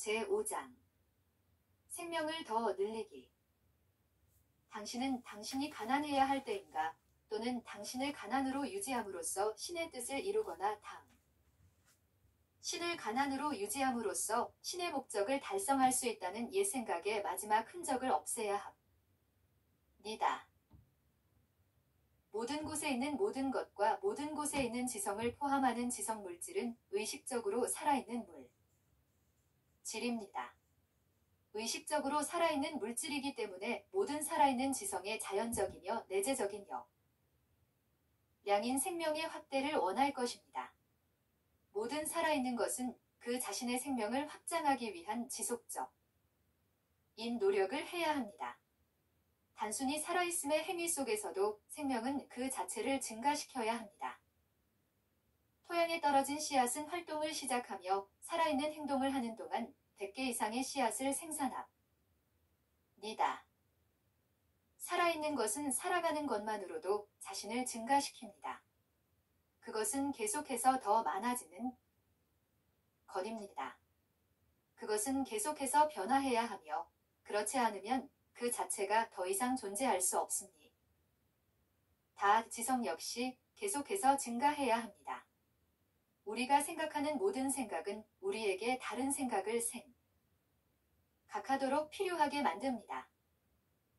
제5장 생명을 더 늘리기. 당신은 당신이 가난해야 할 때인가 또는 당신을 가난으로 유지함으로써 신의 뜻을 이루거나 신을 가난으로 유지함으로써 신의 목적을 달성할 수 있다는 옛 생각의 마지막 흔적을 없애야 합니다. 모든 곳에 있는 모든 것과 모든 곳에 있는 지성을 포함하는 지성 물질은 의식적으로 살아있는 물질입니다. 의식적으로 살아있는 물질이기 때문에 모든 살아있는 지성의 자연적이며 내재적인 영양인 생명의 확대를 원할 것입니다. 모든 살아있는 것은 그 자신의 생명을 확장하기 위한 지속적인 노력을 해야 합니다. 단순히 살아있음의 행위 속에서도 생명은 그 자체를 증가시켜야 합니다. 토양에 떨어진 씨앗은 활동을 시작하며 살아있는 행동을 하는 동안 100개 이상의 씨앗을 생산합니다. 살아있는 것은 살아가는 것만으로도 자신을 증가시킵니다. 그것은 계속해서 더 많아지는 것입니다. 그것은 계속해서 변화해야 하며 그렇지 않으면 그 자체가 더 이상 존재할 수 없습니다. 지성 역시 계속해서 증가해야 합니다. 우리가 생각하는 모든 생각은 우리에게 다른 생각을 생각하도록 필요하게 만듭니다.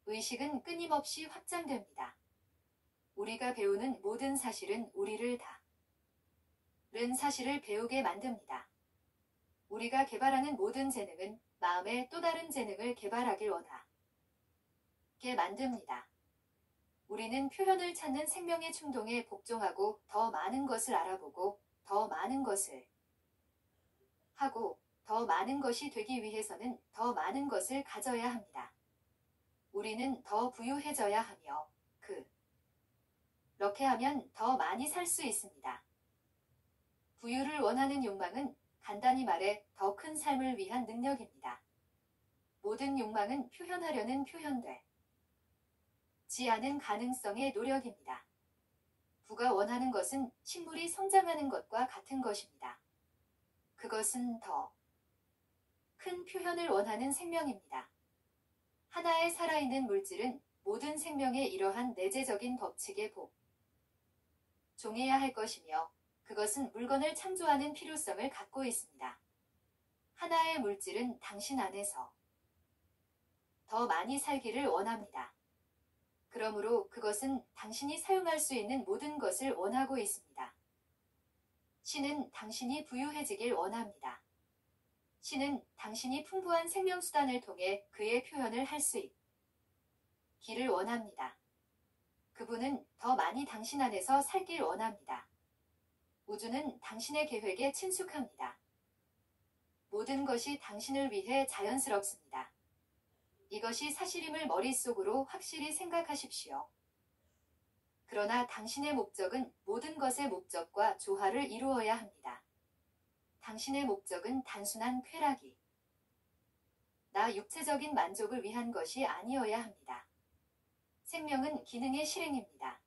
의식은 끊임없이 확장됩니다. 우리가 배우는 모든 사실은 우리를 다른 사실을 배우게 만듭니다. 우리가 개발하는 모든 재능은 마음의 또 다른 재능을 개발하길 원하게 만듭니다. 우리는 표현을 찾는 생명의 충동에 복종하고 더 많은 것을 알아보고 더 많은 것을 하고 더 많은 것이 되기 위해서는 더 많은 것을 가져야 합니다. 우리는 더 부유해져야 하며 그렇게 하면 더 많이 살 수 있습니다. 부유를 원하는 욕망은 간단히 말해 더 큰 삶을 위한 능력입니다. 모든 욕망은 표현하려는 표현되지 않은 가능성의 노력입니다. 부가 원하는 것은 식물이 성장하는 것과 같은 것입니다. 그것은 더 큰 표현을 원하는 생명입니다. 하나의 살아있는 물질은 모든 생명의 이러한 내재적인 법칙에 복종해야 할 것이며 그것은 물건을 창조하는 필요성을 갖고 있습니다. 하나의 물질은 당신 안에서 더 많이 살기를 원합니다. 그러므로 그것은 당신이 사용할 수 있는 모든 것을 원하고 있습니다. 신은 당신이 부유해지길 원합니다. 신은 당신이 풍부한 생명수단을 통해 그의 표현을 할 수 있기를 원합니다. 그분은 더 많이 당신 안에서 살길 원합니다. 우주는 당신의 계획에 친숙합니다. 모든 것이 당신을 위해 자연스럽습니다. 이것이 사실임을 머릿속으로 확실히 생각하십시오. 그러나 당신의 목적은 모든 것의 목적과 조화를 이루어야 합니다. 당신의 목적은 단순한 쾌락이 나 육체적인 만족을 위한 것이 아니어야 합니다. 생명은 기능의 실행입니다.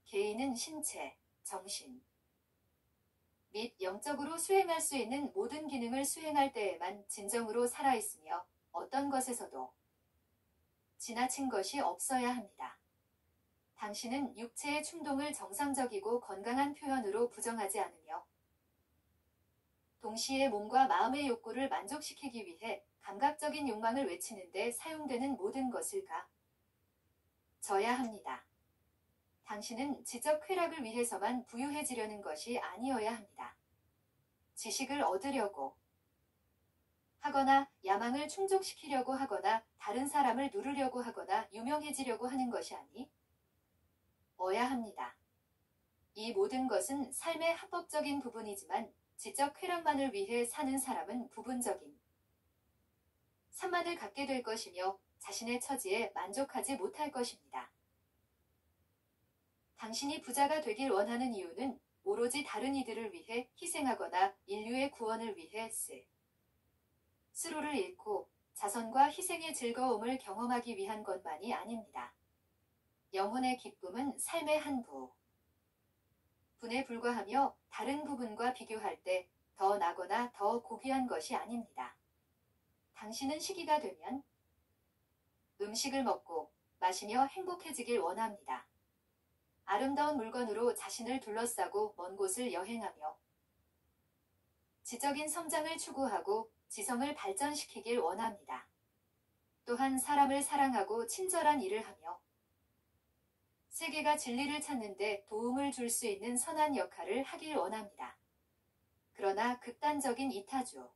개인은 신체, 정신 및 영적으로 수행할 수 있는 모든 기능을 수행할 때에만 진정으로 살아있으며 어떤 것에서도 지나친 것이 없어야 합니다. 당신은 육체의 충동을 정상적이고 건강한 표현으로 부정하지 않으며 동시에 몸과 마음의 욕구를 만족시키기 위해 감각적인 욕망을 외치는 데 사용되는 모든 것을 가져야 합니다. 당신은 지적 쾌락을 위해서만 부유해지려는 것이 아니어야 합니다. 지식을 얻으려고 하거나 야망을 충족시키려고 하거나 다른 사람을 누르려고 하거나 유명해지려고 하는 것이 아니어야 합니다. 이 모든 것은 삶의 합법적인 부분이지만 지적 쾌락만을 위해 사는 사람은 부분적인 산만을 갖게 될 것이며 자신의 처지에 만족하지 못할 것입니다. 당신이 부자가 되길 원하는 이유는 오로지 다른 이들을 위해 희생하거나 인류의 구원을 위해 스스로를 잃고 자선과 희생의 즐거움을 경험하기 위한 것만이 아닙니다. 영혼의 기쁨은 삶의 한 부분에 불과하며 다른 부분과 비교할 때 더 나거나 더 고귀한 것이 아닙니다. 당신은 시기가 되면 음식을 먹고 마시며 행복해지길 원합니다. 아름다운 물건으로 자신을 둘러싸고 먼 곳을 여행하며 지적인 성장을 추구하고 지성을 발전시키길 원합니다. 또한 사람을 사랑하고 친절한 일을 하며 세계가 진리를 찾는 데 도움을 줄 수 있는 선한 역할을 하길 원합니다. 그러나 극단적인 이타주,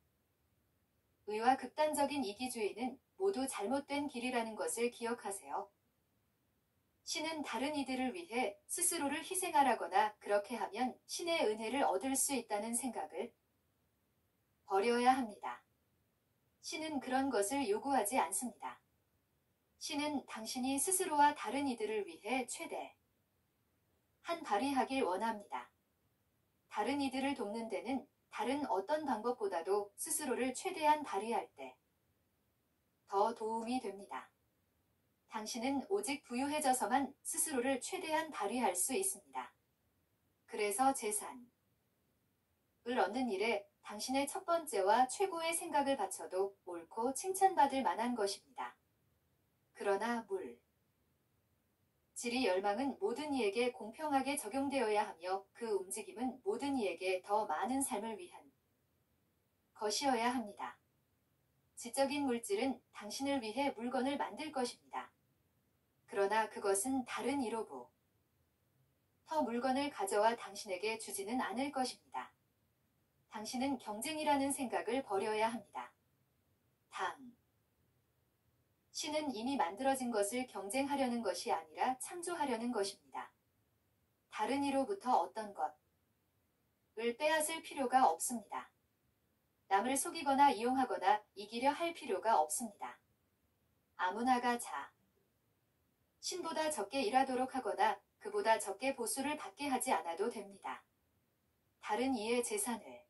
의와 극단적인 이기주의는 모두 잘못된 길이라는 것을 기억하세요. 신은 다른 이들을 위해 스스로를 희생하라거나 그렇게 하면 신의 은혜를 얻을 수 있다는 생각을 버려야 합니다. 신은 그런 것을 요구하지 않습니다. 신은 당신이 스스로와 다른 이들을 위해 최대한 발휘하길 원합니다. 다른 이들을 돕는 데는 다른 어떤 방법보다도 스스로를 최대한 발휘할 때 더 도움이 됩니다. 당신은 오직 부유해져서만 스스로를 최대한 발휘할 수 있습니다. 그래서 재산을 얻는 일에 당신의 첫 번째와 최고의 생각을 바쳐도 옳고 칭찬받을 만한 것입니다. 그러나 질의 열망은 모든 이에게 공평하게 적용되어야 하며 그 움직임은 모든 이에게 더 많은 삶을 위한 것이어야 합니다. 지적인 물질은 당신을 위해 물건을 만들 것입니다. 그러나 그것은 다른 이로부터 물건을 가져와 당신에게 주지는 않을 것입니다. 당신은 경쟁이라는 생각을 버려야 합니다. 신은 이미 만들어진 것을 경쟁하려는 것이 아니라 창조하려는 것입니다. 다른 이로부터 어떤 것을 빼앗을 필요가 없습니다. 남을 속이거나 이용하거나 이기려 할 필요가 없습니다. 아무나가 신보다 적게 일하도록 하거나 그보다 적게 보수를 받게 하지 않아도 됩니다. 다른 이의 재산을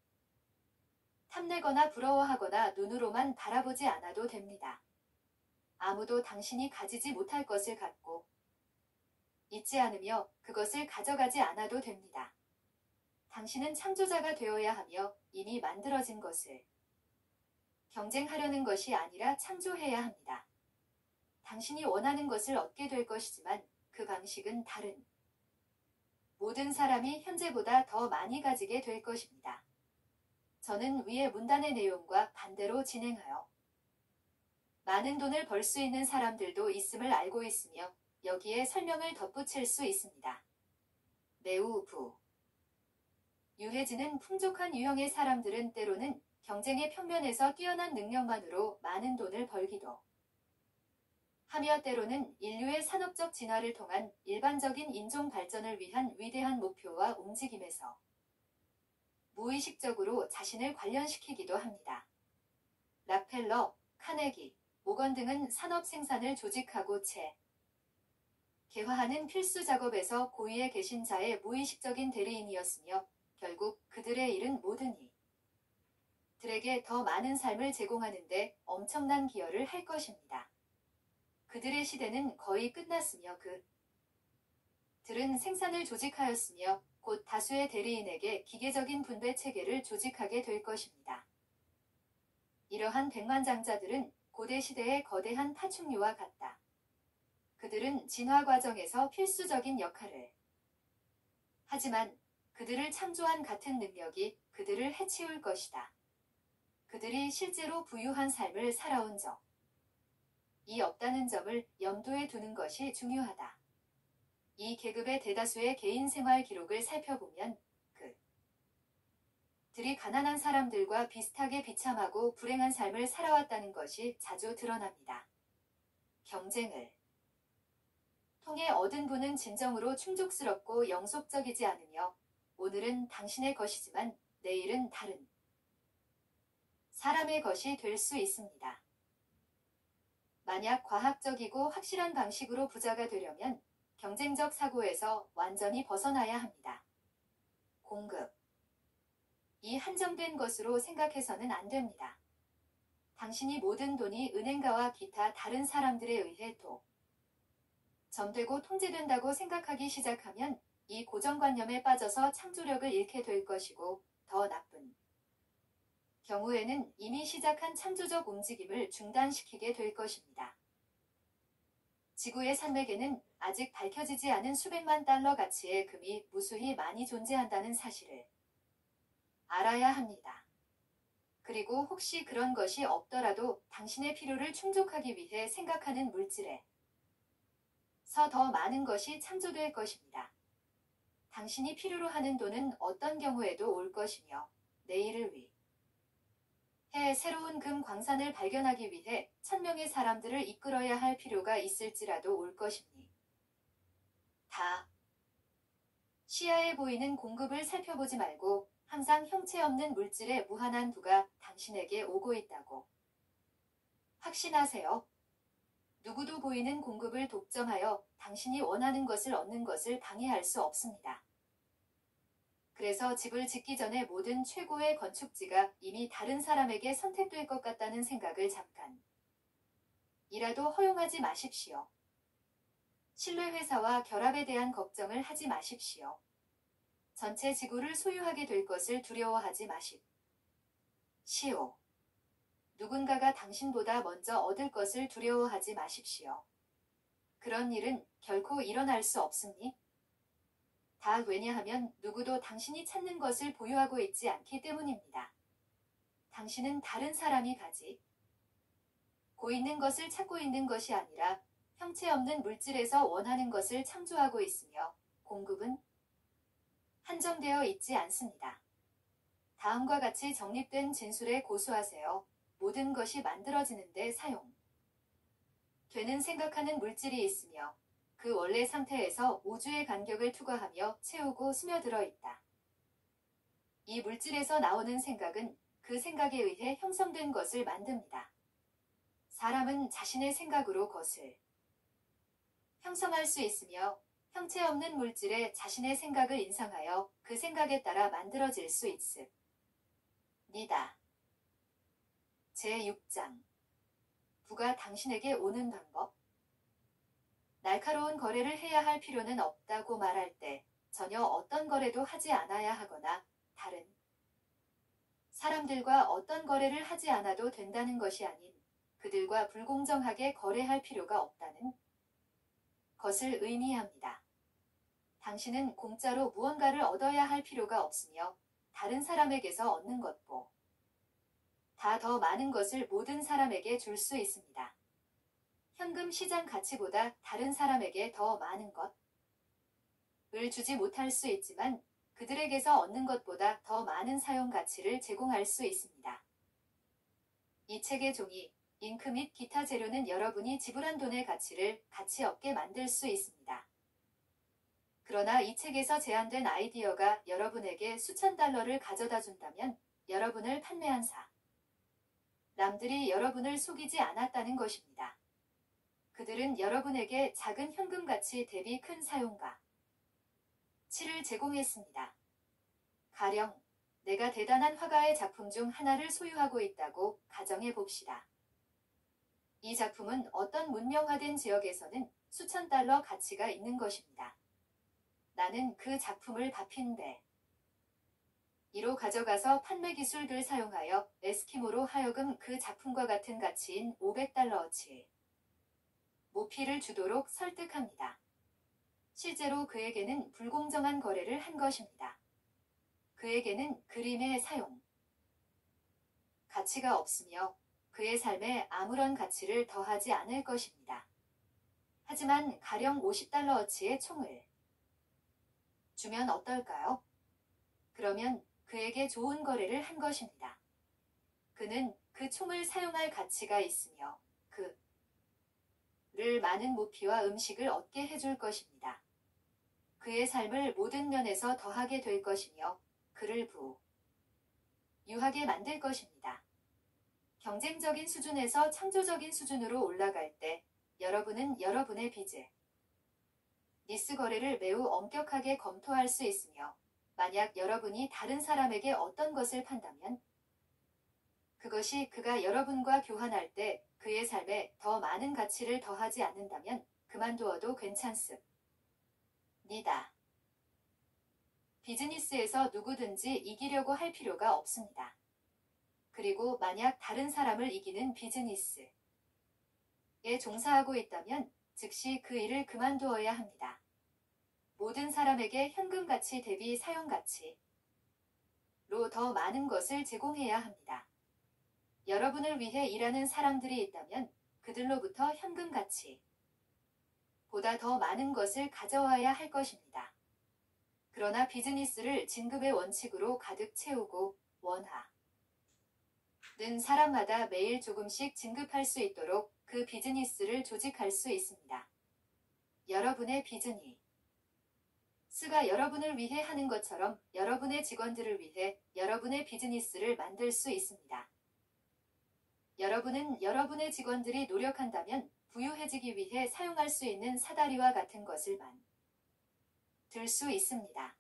탐내거나 부러워하거나 눈으로만 바라보지 않아도 됩니다. 아무도 당신이 가지지 못할 것을 갖고 있지 않으며 그것을 가져가지 않아도 됩니다. 당신은 창조자가 되어야 하며 이미 만들어진 것을 경쟁하려는 것이 아니라 창조해야 합니다. 당신이 원하는 것을 얻게 될 것이지만 그 방식은 다른 모든 사람이 현재보다 더 많이 가지게 될 것입니다. 저는 위의 문단의 내용과 반대로 진행하여 많은 돈을 벌 수 있는 사람들도 있음을 알고 있으며 여기에 설명을 덧붙일 수 있습니다. 매우 유해지는 풍족한 유형의 사람들은 때로는 경쟁의 평면에서 뛰어난 능력만으로 많은 돈을 벌기도 하며 때로는 인류의 산업적 진화를 통한 일반적인 인종 발전을 위한 위대한 목표와 움직임에서 무의식적으로 자신을 관련시키기도 합니다. 락펠러, 카네기, 모건 등은 산업 생산을 조직하고 개화하는 필수 작업에서 고위에 계신 자의 무의식적인 대리인이었으며 결국 그들의 일은 모든 이들에게 더 많은 삶을 제공하는 데 엄청난 기여를 할 것입니다. 그들의 시대는 거의 끝났으며 그들은 생산을 조직하였으며 곧 다수의 대리인에게 기계적인 분배 체계를 조직하게 될 것입니다. 이러한 백만장자들은 고대 시대의 거대한 파충류와 같다. 그들은 진화 과정에서 필수적인 역할을 하지만 그들을 창조한 같은 능력이 그들을 해치울 것이다. 그들이 실제로 부유한 삶을 살아온 적이 없다는 점을 염두에 두는 것이 중요하다. 이 계급의 대다수의 개인 생활 기록을 살펴보면 그들이 가난한 사람들과 비슷하게 비참하고 불행한 삶을 살아왔다는 것이 자주 드러납니다. 경쟁을 통해 얻은 부는 진정으로 충족스럽고 영속적이지 않으며 오늘은 당신의 것이지만 내일은 다른 사람의 것이 될 수 있습니다. 만약 과학적이고 확실한 방식으로 부자가 되려면 경쟁적 사고에서 완전히 벗어나야 합니다. 공급. 이 한정된 것으로 생각해서는 안 됩니다. 당신이 모든 돈이 은행가와 기타 다른 사람들에 의해 점되고 통제된다고 생각하기 시작하면 이 고정관념에 빠져서 창조력을 잃게 될 것이고 더 나쁜 경우에는 이미 시작한 창조적 움직임을 중단시키게 될 것입니다. 지구의 산맥에는 아직 밝혀지지 않은 수백만 달러 가치의 금이 무수히 많이 존재한다는 사실을 알아야 합니다. 그리고 혹시 그런 것이 없더라도 당신의 필요를 충족하기 위해 생각하는 물질에서 더 많은 것이 창조될 것입니다. 당신이 필요로 하는 돈은 어떤 경우에도 올 것이며 내일을 위해 새로운 금 광산을 발견하기 위해 1000명의 사람들을 이끌어야 할 필요가 있을지라도 올 것입니다. 시야에 보이는 공급을 살펴보지 말고 항상 형체 없는 물질의 무한한 부가 당신에게 오고 있다고 확신하세요. 누구도 보이는 공급을 독점하여 당신이 원하는 것을 얻는 것을 방해할 수 없습니다. 그래서 집을 짓기 전에 모든 최고의 건축지가 이미 다른 사람에게 선택될 것 같다는 생각을 잠깐이라도 허용하지 마십시오. 신뢰회사와 결합에 대한 걱정을 하지 마십시오. 전체 지구를 소유하게 될 것을 두려워하지 마십시오. 누군가가 당신보다 먼저 얻을 것을 두려워하지 마십시오. 그런 일은 결코 일어날 수 없습니다. 왜냐하면 누구도 당신이 찾는 것을 보유하고 있지 않기 때문입니다. 당신은 다른 사람이 가지고 있는 것을 찾고 있는 것이 아니라 형체 없는 물질에서 원하는 것을 창조하고 있으며 공급은 한정되어 있지 않습니다. 다음과 같이 정립된 진술에 고수하세요. 모든 것이 만들어지는데 사용되는 생각하는 물질이 있으며 그 원래 상태에서 우주의 간격을 투과하며 채우고 스며들어 있다. 이 물질에서 나오는 생각은 그 생각에 의해 형성된 것을 만듭니다. 사람은 자신의 생각으로 것을 형성할 수 있으며 형체 없는 물질에 자신의 생각을 인상하여 그 생각에 따라 만들어질 수 있습니다. 제6장 부가 당신에게 오는 방법. 날카로운 거래를 해야 할 필요는 없다고 말할 때 전혀 어떤 거래도 하지 않아야 하거나 다른 사람들과 어떤 거래를 하지 않아도 된다는 것이 아닌 그들과 불공정하게 거래할 필요가 없다는 것을 의미합니다. 당신은 공짜로 무언가를 얻어야 할 필요가 없으며 다른 사람에게서 얻는 것보다 더 많은 것을 모든 사람에게 줄 수 있습니다. 현금 시장 가치보다 다른 사람에게 더 많은 것을 주지 못할 수 있지만 그들에게서 얻는 것보다 더 많은 사용 가치를 제공할 수 있습니다. 이 책의 종이, 잉크 및 기타 재료는 여러분이 지불한 돈의 가치를 가치 없게 만들 수 있습니다. 그러나 이 책에서 제안된 아이디어가 여러분에게 수천 달러를 가져다 준다면 여러분을 판매한 사람들이 여러분을 속이지 않았다는 것입니다. 그들은 여러분에게 작은 현금 가치 대비 큰 사용 가치를 제공했습니다. 가령 내가 대단한 화가의 작품 중 하나를 소유하고 있다고 가정해 봅시다. 이 작품은 어떤 문명화된 지역에서는 수천 달러 가치가 있는 것입니다. 나는 그 작품을 바핀데 이로 가져가서 판매 기술을 사용하여 에스키모로 하여금 그 작품과 같은 가치인 500달러어치 모피를 주도록 설득합니다. 실제로 그에게는 불공정한 거래를 한 것입니다. 그에게는 그림의 사용 가치가 없으며 그의 삶에 아무런 가치를 더하지 않을 것입니다. 하지만 가령 50달러어치의 총을 주면 어떨까요? 그러면 그에게 좋은 거래를 한 것입니다. 그는 그 총을 사용할 가치가 있으며 그를 많은 모피와 음식을 얻게 해줄 것입니다. 그의 삶을 모든 면에서 더하게 될 것이며 그를 부유하게 만들 것입니다. 경쟁적인 수준에서 창조적인 수준으로 올라갈 때 여러분은 여러분의 비즈니스 거래를 매우 엄격하게 검토할 수 있으며 만약 여러분이 다른 사람에게 어떤 것을 판다면 그것이 그가 여러분과 교환할 때 그의 삶에 더 많은 가치를 더하지 않는다면 그만두어도 괜찮습니다. 비즈니스에서 누구든지 이기려고 할 필요가 없습니다. 그리고 만약 다른 사람을 이기는 비즈니스에 종사하고 있다면 즉시 그 일을 그만두어야 합니다. 모든 사람에게 현금 가치 대비 사용 가치로 더 많은 것을 제공해야 합니다. 여러분을 위해 일하는 사람들이 있다면 그들로부터 현금 가치 보다 더 많은 것을 가져와야 할 것입니다. 그러나 비즈니스를 진급의 원칙으로 가득 채우고 원하는 사람마다 매일 조금씩 진급할 수 있도록 그 비즈니스를 조직할 수 있습니다. 여러분의 비즈니스가 여러분을 위해 하는 것처럼 여러분의 직원들을 위해 여러분의 비즈니스를 만들 수 있습니다. 여러분은 여러분의 직원들이 노력한다면 부유해지기 위해 사용할 수 있는 사다리와 같은 것을 만들 수 있습니다.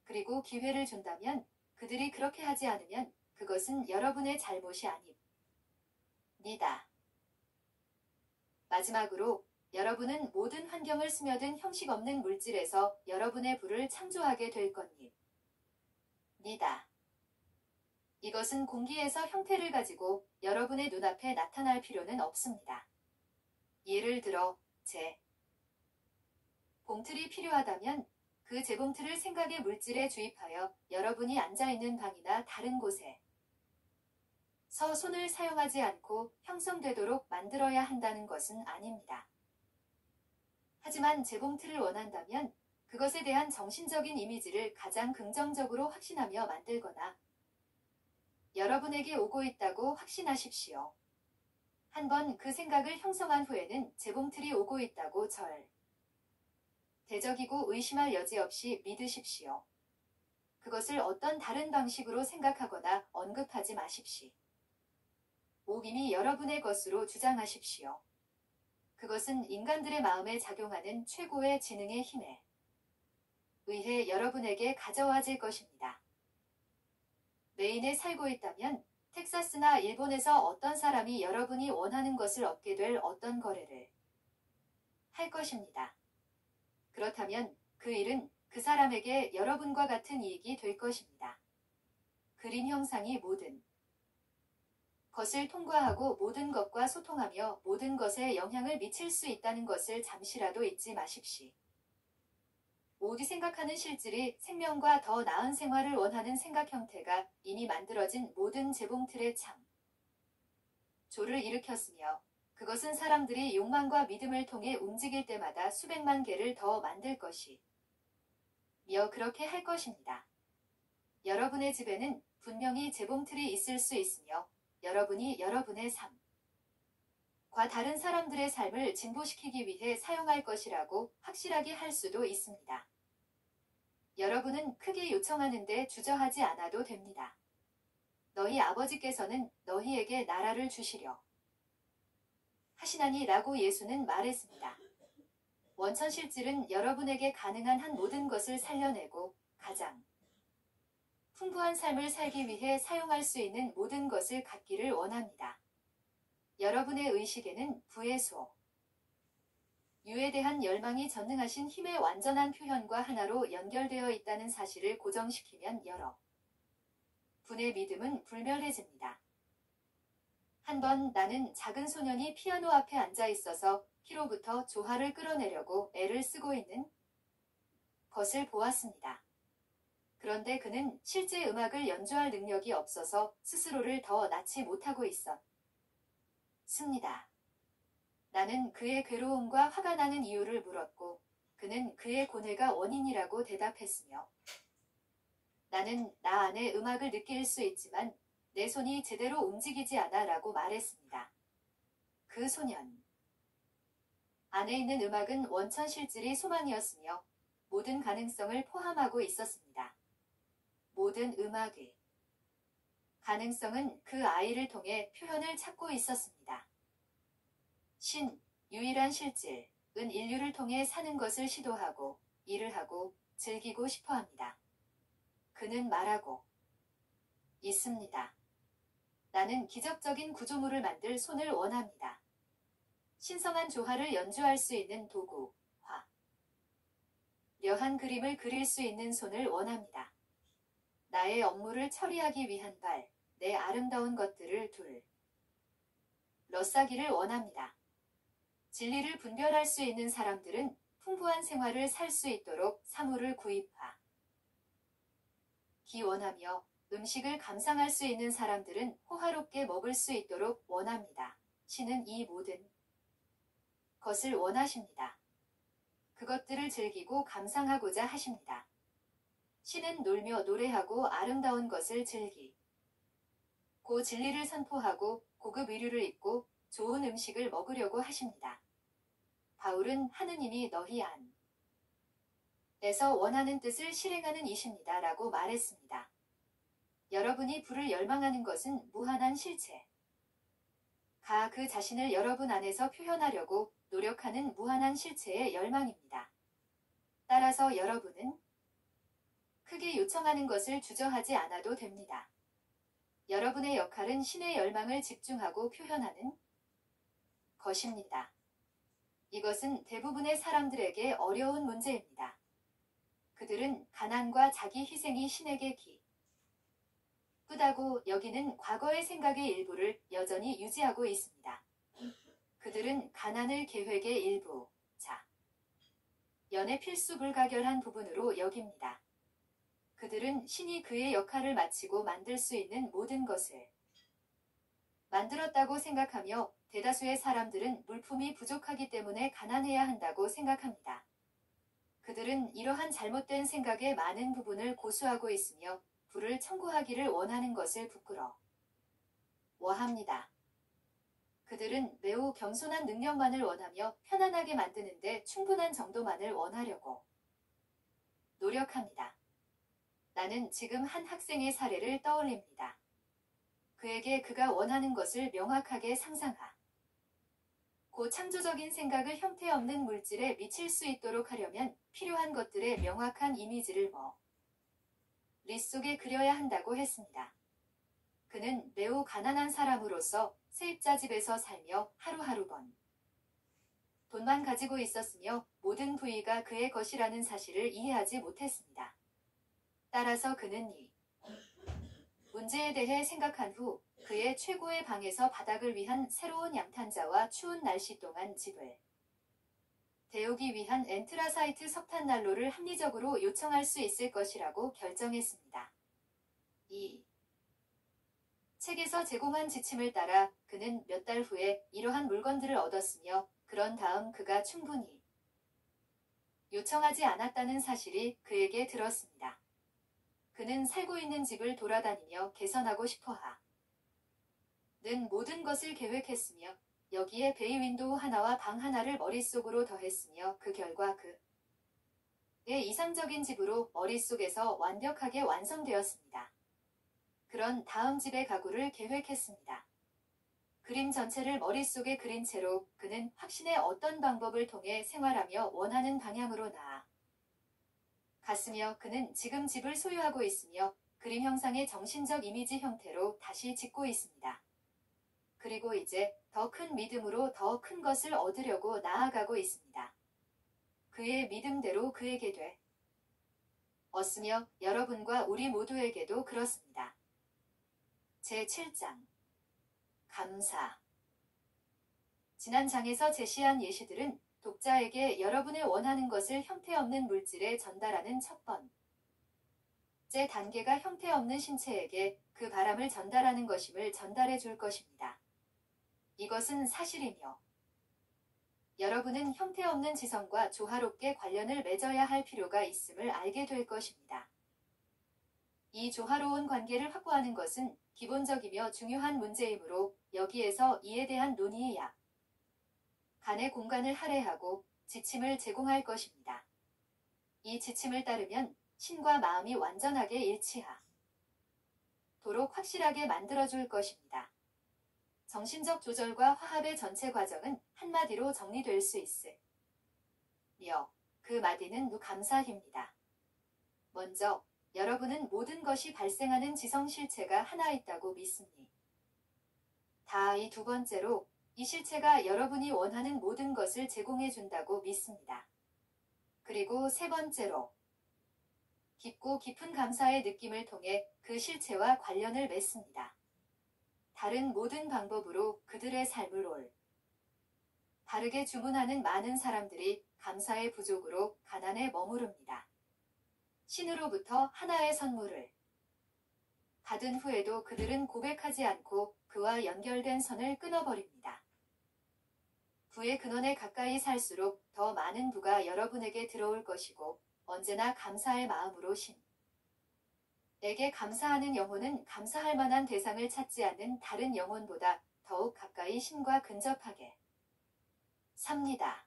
그리고 기회를 준다면 그들이 그렇게 하지 않으면 그것은 여러분의 잘못이 아닙니다. 마지막으로 여러분은 모든 환경을 스며든 형식 없는 물질에서 여러분의 부를 창조하게 될 겁니다. 이것은 공기에서 형태를 가지고 여러분의 눈앞에 나타날 필요는 없습니다. 예를 들어 재봉틀이 필요하다면 그 재봉틀을 생각의 물질에 주입하여 여러분이 앉아있는 방이나 다른 곳에서 손을 사용하지 않고 형성되도록 만들어야 한다는 것은 아닙니다. 하지만 재봉틀을 원한다면 그것에 대한 정신적인 이미지를 가장 긍정적으로 확신하며 만들거나 여러분에게 오고 있다고 확신하십시오. 한번 그 생각을 형성한 후에는 재봉틀이 오고 있다고 대적이고 의심할 여지 없이 믿으십시오. 그것을 어떤 다른 방식으로 생각하거나 언급하지 마십시오. 이미 여러분의 것으로 주장하십시오. 그것은 인간들의 마음에 작용하는 최고의 지능의 힘에 의해 여러분에게 가져와질 것입니다. 메인에 살고 있다면 텍사스나 일본에서 어떤 사람이 여러분이 원하는 것을 얻게 될 어떤 거래를 할 것입니다. 그렇다면 그 일은 그 사람에게 여러분과 같은 이익이 될 것입니다. 그림 형상이 모든 것을 통과하고 모든 것과 소통하며 모든 것에 영향을 미칠 수 있다는 것을 잠시라도 잊지 마십시오. 모두 생각하는 실질이 생명과 더 나은 생활을 원하는 생각 형태가 이미 만들어진 모든 재봉틀의 창조를 일으켰으며 그것은 사람들이 욕망과 믿음을 통해 움직일 때마다 수백만 개를 더 만들 것이며 그렇게 할 것입니다. 여러분의 집에는 분명히 재봉틀이 있을 수 있으며 여러분이 여러분의 삶과 다른 사람들의 삶을 진보시키기 위해 사용할 것이라고 확실하게 할 수도 있습니다. 여러분은 크게 요청하는데 주저하지 않아도 됩니다. 너희 아버지께서는 너희에게 나라를 주시려 하시나니 라고 예수는 말했습니다. 원천실질은 여러분에게 가능한 한 모든 것을 살려내고 가장 풍부한 삶을 살기 위해 사용할 수 있는 모든 것을 갖기를 원합니다. 여러분의 의식에는 부의 유에 대한 열망이 전능하신 힘의 완전한 표현과 하나로 연결되어 있다는 사실을 고정시키면 여러분의 믿음은 불멸해집니다. 한번 나는 작은 소년이 피아노 앞에 앉아 있어서 키로부터 조화를 끌어내려고 애를 쓰고 있는 것을 보았습니다. 그런데 그는 실제 음악을 연주할 능력이 없어서 스스로를 더 낳지 못하고 있었습니다. 나는 그의 괴로움과 화가 나는 이유를 물었고 그는 그의 고뇌가 원인이라고 대답했으며 나는 나 안에 음악을 느낄 수 있지만 내 손이 제대로 움직이지 않아 라고 말했습니다. 그 소년 안에 있는 음악은 원천 실질이 소망이었으며 모든 가능성을 포함하고 있었습니다. 모든 음악의 가능성은 그 아이를 통해 표현을 찾고 있었습니다. 유일한 실질은 인류를 통해 사는 것을 시도하고 일을 하고 즐기고 싶어합니다. 그는 말하고 있습니다. 나는 기적적인 구조물을 만들 손을 원합니다. 신성한 조화를 연주할 수 있는 도구, 려한 그림을 그릴 수 있는 손을 원합니다. 나의 업무를 처리하기 위한 내 아름다운 것들을 둘러싸기를 원합니다. 진리를 분별할 수 있는 사람들은 풍부한 생활을 살 수 있도록 사물을 구입하기 원하며 음식을 감상할 수 있는 사람들은 호화롭게 먹을 수 있도록 원합니다. 신은 이 모든 것을 원하십니다. 그것들을 즐기고 감상하고자 하십니다. 신은 놀며 노래하고 아름다운 것을 즐기고 진리를 선포하고 고급 의류를 입고 좋은 음식을 먹으려고 하십니다. 바울은 하느님이 너희 안에서 원하는 뜻을 실행하는 이십니다. 라고 말했습니다. 여러분이 부를 열망하는 것은 무한한 실체가 그 자신을 여러분 안에서 표현하려고 노력하는 무한한 실체의 열망입니다. 따라서 여러분은 크게 요청하는 것을 주저하지 않아도 됩니다. 여러분의 역할은 신의 열망을 집중하고 표현하는 것입니다. 이것은 대부분의 사람들에게 어려운 문제입니다. 그들은 가난과 자기 희생이 신에게 기쁘다고 여기는 과거의 생각의 일부를 여전히 유지하고 있습니다. 그들은 가난을 계획의 일부, 연의 필수 불가결한 부분으로 여깁니다. 그들은 신이 그의 역할을 마치고 만들 수 있는 모든 것을 만들었다고 생각하며 대다수의 사람들은 물품이 부족하기 때문에 가난해야 한다고 생각합니다. 그들은 이러한 잘못된 생각의 많은 부분을 고수하고 있으며 부를 청구하기를 원하는 것을 부끄러워합니다. 그들은 매우 겸손한 능력만을 원하며 편안하게 만드는데 충분한 정도만을 원하려고 노력합니다. 나는 지금 한 학생의 사례를 떠올립니다. 그에게 그가 원하는 것을 명확하게 상상하고 창조적인 생각을 형태없는 물질에 미칠 수 있도록 하려면 필요한 것들의 명확한 이미지를 머릿속에 그려야 한다고 했습니다. 그는 매우 가난한 사람으로서 세입자 집에서 살며 하루하루 번 돈만 가지고 있었으며 모든 부위가 그의 것이라는 사실을 이해하지 못했습니다. 따라서 그는 이 문제에 대해 생각한 후 그의 최고의 방에서 바닥을 위한 새로운 양탄자와 추운 날씨 동안 집을 데우기 위한 엔트라사이트 석탄 난로를 합리적으로 요청할 수 있을 것이라고 결정했습니다. 이 책에서 제공한 지침을 따라 그는 몇 달 후에 이러한 물건들을 얻었으며 그런 다음 그가 충분히 요청하지 않았다는 사실이 그에게 들었습니다. 그는 살고 있는 집을 돌아다니며 개선하고 싶어 하는 모든 것을 계획했으며 여기에 베이 윈도우 하나와 방 하나를 머릿속으로 더했으며 그 결과 그의 이상적인 집으로 머릿속에서 완벽하게 완성되었습니다. 그런 다음 집의 가구를 계획했습니다. 그림 전체를 머릿속에 그린 채로 그는 확신의 어떤 방법을 통해 생활하며 원하는 방향으로 나아갔으며 그는 지금 집을 소유하고 있으며 그림 형상의 정신적 이미지 형태로 다시 짓고 있습니다. 그리고 이제 더 큰 믿음으로 더 큰 것을 얻으려고 나아가고 있습니다. 그의 믿음대로 그에게 되었으며 여러분과 우리 모두에게도 그렇습니다. 제7장 감사. 지난 장에서 제시한 예시들은 독자에게 여러분의 원하는 것을 형태없는 물질에 전달하는 첫 번째 단계가 형태없는 신체에게 그 바람을 전달하는 것임을 전달해 줄 것입니다. 이것은 사실이며 여러분은 형태없는 지성과 조화롭게 관련을 맺어야 할 필요가 있음을 알게 될 것입니다. 이 조화로운 관계를 확보하는 것은 기본적이며 중요한 문제이므로 여기에서 이에 대한 논의의 간의 공간을 할애하고 지침을 제공할 것입니다. 이 지침을 따르면 신과 마음이 완전하게 일치하도록 확실하게 만들어줄 것입니다. 정신적 조절과 화합의 전체 과정은 한마디로 정리될 수 있으며 그 마디는 감사입니다. 먼저 여러분은 모든 것이 발생하는 지성 실체가 하나 있다고 믿습니다. 이 두 번째로 이 실체가 여러분이 원하는 모든 것을 제공해 준다고 믿습니다. 그리고 세 번째로 깊고 깊은 감사의 느낌을 통해 그 실체와 관련을 맺습니다. 다른 모든 방법으로 그들의 삶을 바르게 주문하는 많은 사람들이 감사의 부족으로 가난에 머무릅니다. 신으로부터 하나의 선물을 받은 후에도 그들은 고백하지 않고 그와 연결된 선을 끊어버립니다. 부의 근원에 가까이 살수록 더 많은 부가 여러분에게 들어올 것이고 언제나 감사의 마음으로 신에게 감사하는 영혼은 감사할 만한 대상을 찾지 않는 다른 영혼보다 더욱 가까이 신과 근접하게 삽니다.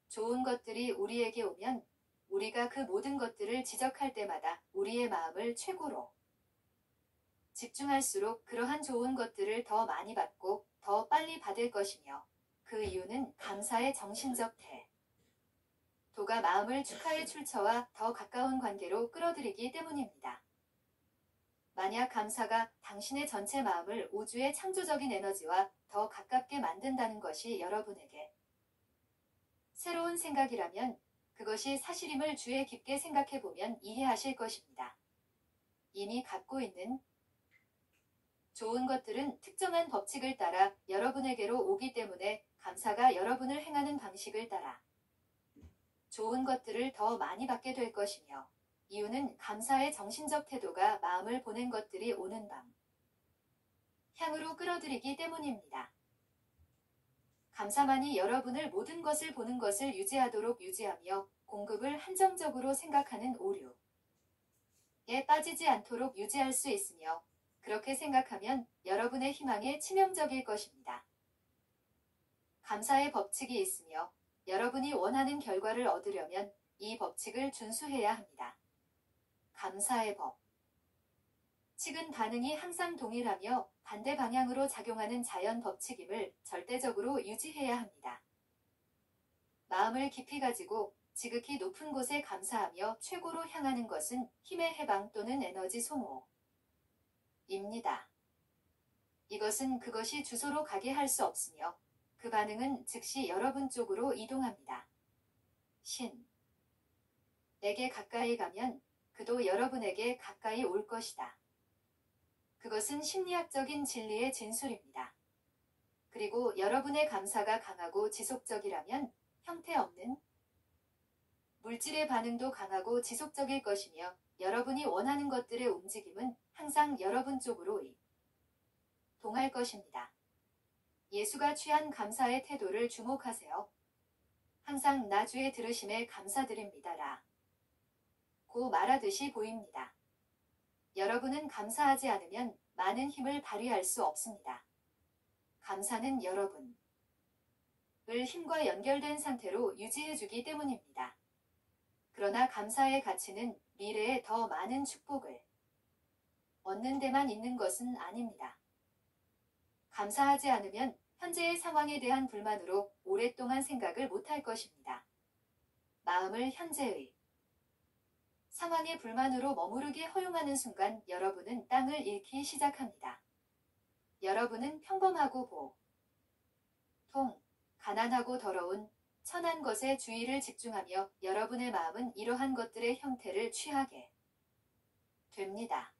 좋은 것들이 우리에게 오면 우리가 그 모든 것들을 지적할 때마다 우리의 마음을 최고로 집중할수록 그러한 좋은 것들을 더 많이 받고 더 빨리 받을 것이며 그 이유는 감사의 정신적 태도가 마음을 축하의 출처와 더 가까운 관계로 끌어들이기 때문입니다. 만약 감사가 당신의 전체 마음을 우주의 창조적인 에너지와 더 가깝게 만든다는 것이 여러분에게 새로운 생각이라면 그것이 사실임을 주의 깊게 생각해보면 이해하실 것입니다. 이미 갖고 있는 좋은 것들은 특정한 법칙을 따라 여러분에게로 오기 때문에 감사가 여러분을 행하는 방식을 따라 좋은 것들을 더 많이 받게 될 것이며 이유는 감사의 정신적 태도가 마음을 보낸 것들이 오는 향으로 끌어들이기 때문입니다. 감사만이 여러분을 모든 것을 보는 것을 유지하도록 유지하며 공급을 한정적으로 생각하는 오류에 빠지지 않도록 유지할 수 있으며 그렇게 생각하면 여러분의 희망에 치명적일 것입니다. 감사의 법칙이 있으며 여러분이 원하는 결과를 얻으려면 이 법칙을 준수해야 합니다. 감사의 법칙은 반응이 항상 동일하며 반대 방향으로 작용하는 자연 법칙임을 절대적으로 유지해야 합니다. 마음을 깊이 가지고 지극히 높은 곳에 감사하며 최고로 향하는 것은 힘의 해방 또는 에너지 소모입니다. 이것은 그것이 주소로 가게 할 수 없으며 그 반응은 즉시 여러분 쪽으로 이동합니다. 신에게 가까이 가면 그도 여러분에게 가까이 올 것이다. 그것은 심리학적인 진리의 진술입니다. 그리고 여러분의 감사가 강하고 지속적이라면 형태 없는 물질의 반응도 강하고 지속적일 것이며 여러분이 원하는 것들의 움직임은 항상 여러분 쪽으로 이동할 것입니다. 예수가 취한 감사의 태도를 주목하세요. 항상 나 주의 들으심에 감사드립니다라 고 말하듯이 보입니다. 여러분은 감사하지 않으면 많은 힘을 발휘할 수 없습니다. 감사는 여러분을 힘과 연결된 상태로 유지해주기 때문입니다. 그러나 감사의 가치는 미래에 더 많은 축복을 얻는 데만 있는 것은 아닙니다. 감사하지 않으면 현재의 상황에 대한 불만으로 오랫동안 생각을 못할 것입니다. 마음을 현재의 상황의 불만으로 머무르게 허용하는 순간 여러분은 땅을 잃기 시작합니다. 여러분은 평범하고 보통, 가난하고 더러운 천한 것에 주의를 집중하며 여러분의 마음은 이러한 것들의 형태를 취하게 됩니다.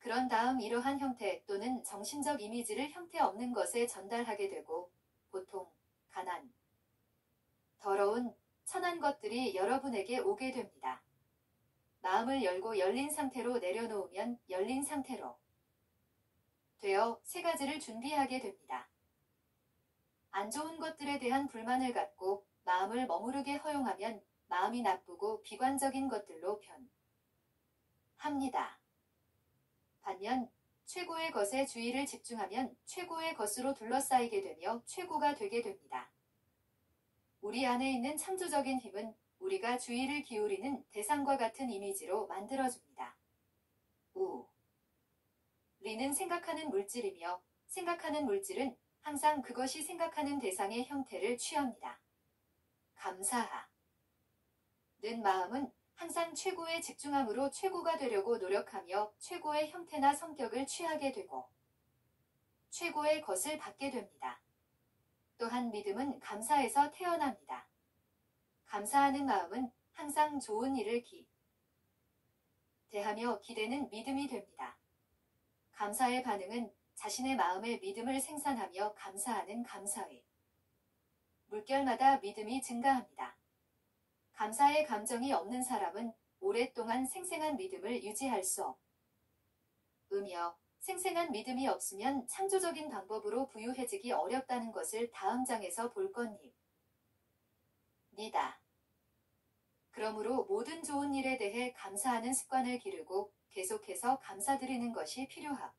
그런 다음 이러한 형태 또는 정신적 이미지를 형태 없는 것에 전달하게 되고 보통, 가난, 더러운 천한 것들이 여러분에게 오게 됩니다. 마음을 열고 열린 상태로 내려놓으면 열린 상태로 되어 세 가지를 준비하게 됩니다. 안 좋은 것들에 대한 불만을 갖고 마음을 머무르게 허용하면 마음이 나쁘고 비관적인 것들로 변합니다. 반면 최고의 것에 주의를 집중하면 최고의 것으로 둘러싸이게 되며 최고가 되게 됩니다. 우리 안에 있는 창조적인 힘은 우리가 주의를 기울이는 대상과 같은 이미지로 만들어줍니다. 우리는 생각하는 물질이며 생각하는 물질은 항상 그것이 생각하는 대상의 형태를 취합니다. 감사하는 마음은 항상 최고에 집중함으로 최고가 되려고 노력하며 최고의 형태나 성격을 취하게 되고 최고의 것을 받게 됩니다. 또한 믿음은 감사에서 태어납니다. 감사하는 마음은 항상 좋은 일을 기대하며 기대는 믿음이 됩니다. 감사의 반응은 자신의 마음에 믿음을 생산하며 감사하는 감사의 물결마다 믿음이 증가합니다. 감사의 감정이 없는 사람은 오랫동안 생생한 믿음을 유지할 수 없으며 생생한 믿음이 없으면 창조적인 방법으로 부유해지기 어렵다는 것을 다음 장에서 볼 겁니다. 그러므로 모든 좋은 일에 대해 감사하는 습관을 기르고 계속해서 감사드리는 것이 필요합니다.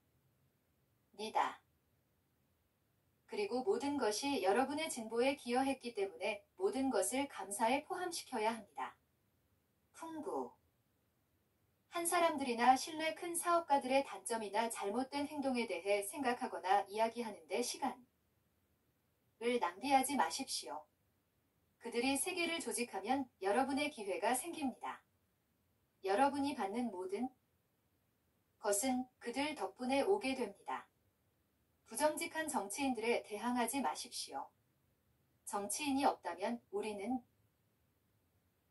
그리고 모든 것이 여러분의 진보에 기여했기 때문에 모든 것을 감사에 포함시켜야 합니다. 풍부 한 사람들이나 신뢰 큰 사업가들의 단점이나 잘못된 행동에 대해 생각하거나 이야기하는데 시간을 낭비하지 마십시오. 그들이 세계를 조직하면 여러분의 기회가 생깁니다. 여러분이 받는 모든 것은 그들 덕분에 오게 됩니다. 부정직한 정치인들에 대항하지 마십시오. 정치인이 없다면 우리는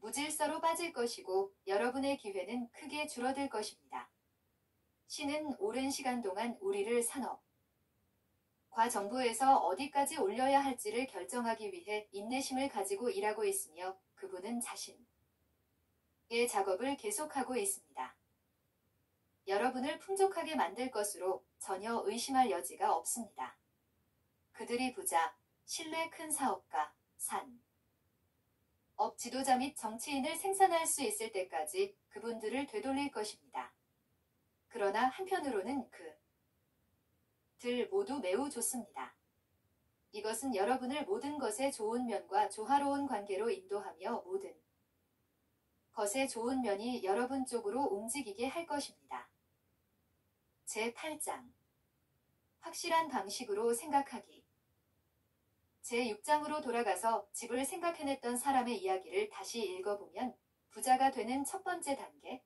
무질서로 빠질 것이고 여러분의 기회는 크게 줄어들 것입니다. 신은 오랜 시간 동안 우리를 산업과 정부에서 어디까지 올려야 할지를 결정하기 위해 인내심을 가지고 일하고 있으며 그분은 자신의 작업을 계속하고 있습니다. 여러분을 풍족하게 만들 것으로 전혀 의심할 여지가 없습니다. 그들이 부자, 신뢰 큰 사업가, 산업 지도자 및 정치인을 생산할 수 있을 때까지 그분들을 되돌릴 것입니다. 그러나 한편으로는 그들 모두 매우 좋습니다. 이것은 여러분을 모든 것의 좋은 면과 조화로운 관계로 인도하며 모든 것의 좋은 면이 여러분 쪽으로 움직이게 할 것입니다. 제8장 확실한 방식으로 생각하기 제6장으로 돌아가서 집을 생각해냈던 사람의 이야기를 다시 읽어보면 부자가 되는 첫 번째 단계에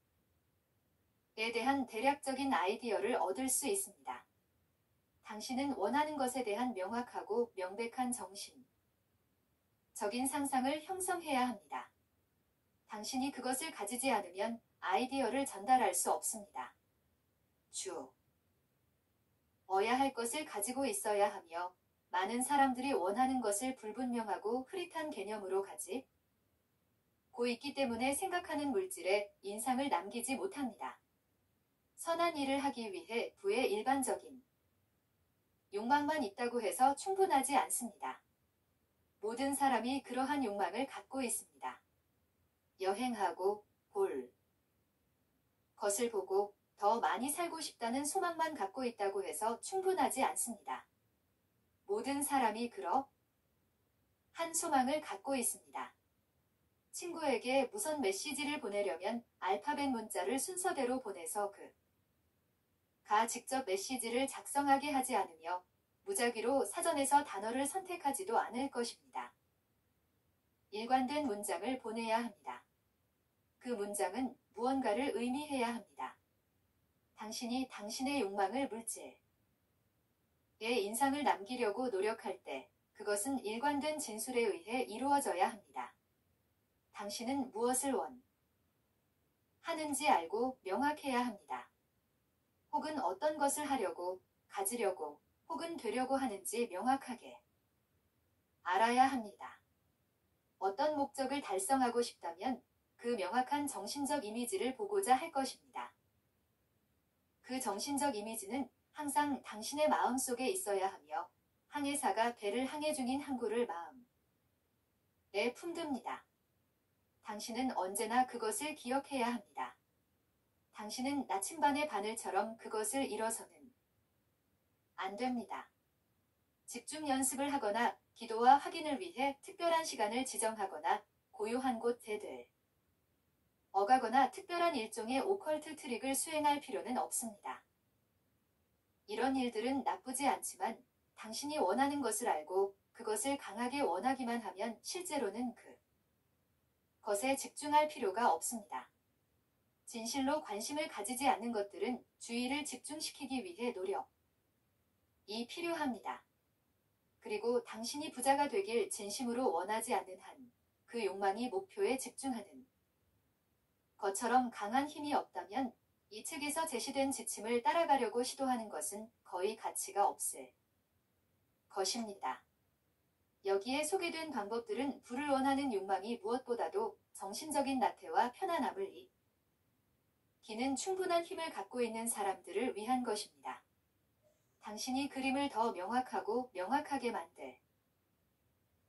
대한 대략적인 아이디어를 얻을 수 있습니다. 당신은 원하는 것에 대한 명확하고 명백한 정신적인 상상을 형성해야 합니다. 당신이 그것을 가지지 않으면 아이디어를 전달할 수 없습니다. 주어야 할 것을 가지고 있어야 하며 많은 사람들이 원하는 것을 불분명하고 흐릿한 개념으로 가지고 있기 때문에 생각하는 물질에 인상을 남기지 못합니다. 선한 일을 하기 위해 부의 일반적인 욕망만 있다고 해서 충분하지 않습니다. 모든 사람이 그러한 욕망을 갖고 있습니다. 여행하고 볼 것을 보고 더 많이 살고 싶다는 소망만 갖고 있다고 해서 충분하지 않습니다. 모든 사람이 그러한 소망을 갖고 있습니다. 친구에게 무선 메시지를 보내려면 알파벳 문자를 순서대로 보내서 그가 직접 메시지를 작성하게 하지 않으며 무작위로 사전에서 단어를 선택하지도 않을 것입니다. 일관된 문장을 보내야 합니다. 그 문장은 무언가를 의미해야 합니다. 당신이 당신의 욕망을 물질에 인상을 남기려고 노력할 때 그것은 일관된 진술에 의해 이루어져야 합니다. 당신은 무엇을 원하는지 알고 명확해야 합니다. 혹은 어떤 것을 하려고, 가지려고, 혹은 되려고 하는지 명확하게 알아야 합니다. 어떤 목적을 달성하고 싶다면 그 명확한 정신적 이미지를 보고자 할 것입니다. 그 정신적 이미지는 항상 당신의 마음속에 있어야 하며 항해사가 배를 항해 중인 항구를 마음에 품듭니다. 당신은 언제나 그것을 기억해야 합니다. 당신은 나침반의 바늘처럼 그것을 잃어서는 안 됩니다. 집중 연습을 하거나 기도와 확인을 위해 특별한 시간을 지정하거나 고요한 곳에 들어가거나 특별한 일종의 오컬트 트릭을 수행할 필요는 없습니다. 이런 일들은 나쁘지 않지만 당신이 원하는 것을 알고 그것을 강하게 원하기만 하면 실제로는 그것에 집중할 필요가 없습니다. 진실로 관심을 가지지 않는 것들은 주의를 집중시키기 위해 노력이 필요합니다. 그리고 당신이 부자가 되길 진심으로 원하지 않는 한 그 욕망이 목표에 집중하는 것처럼 강한 힘이 없다면 이 책에서 제시된 지침을 따라가려고 시도하는 것은 거의 가치가 없을 것입니다. 여기에 소개된 방법들은 부를 원하는 욕망이 무엇보다도 정신적인 나태와 편안함을 이기는 충분한 힘을 갖고 있는 사람들을 위한 것입니다. 당신이 그림을 더 명확하고 명확하게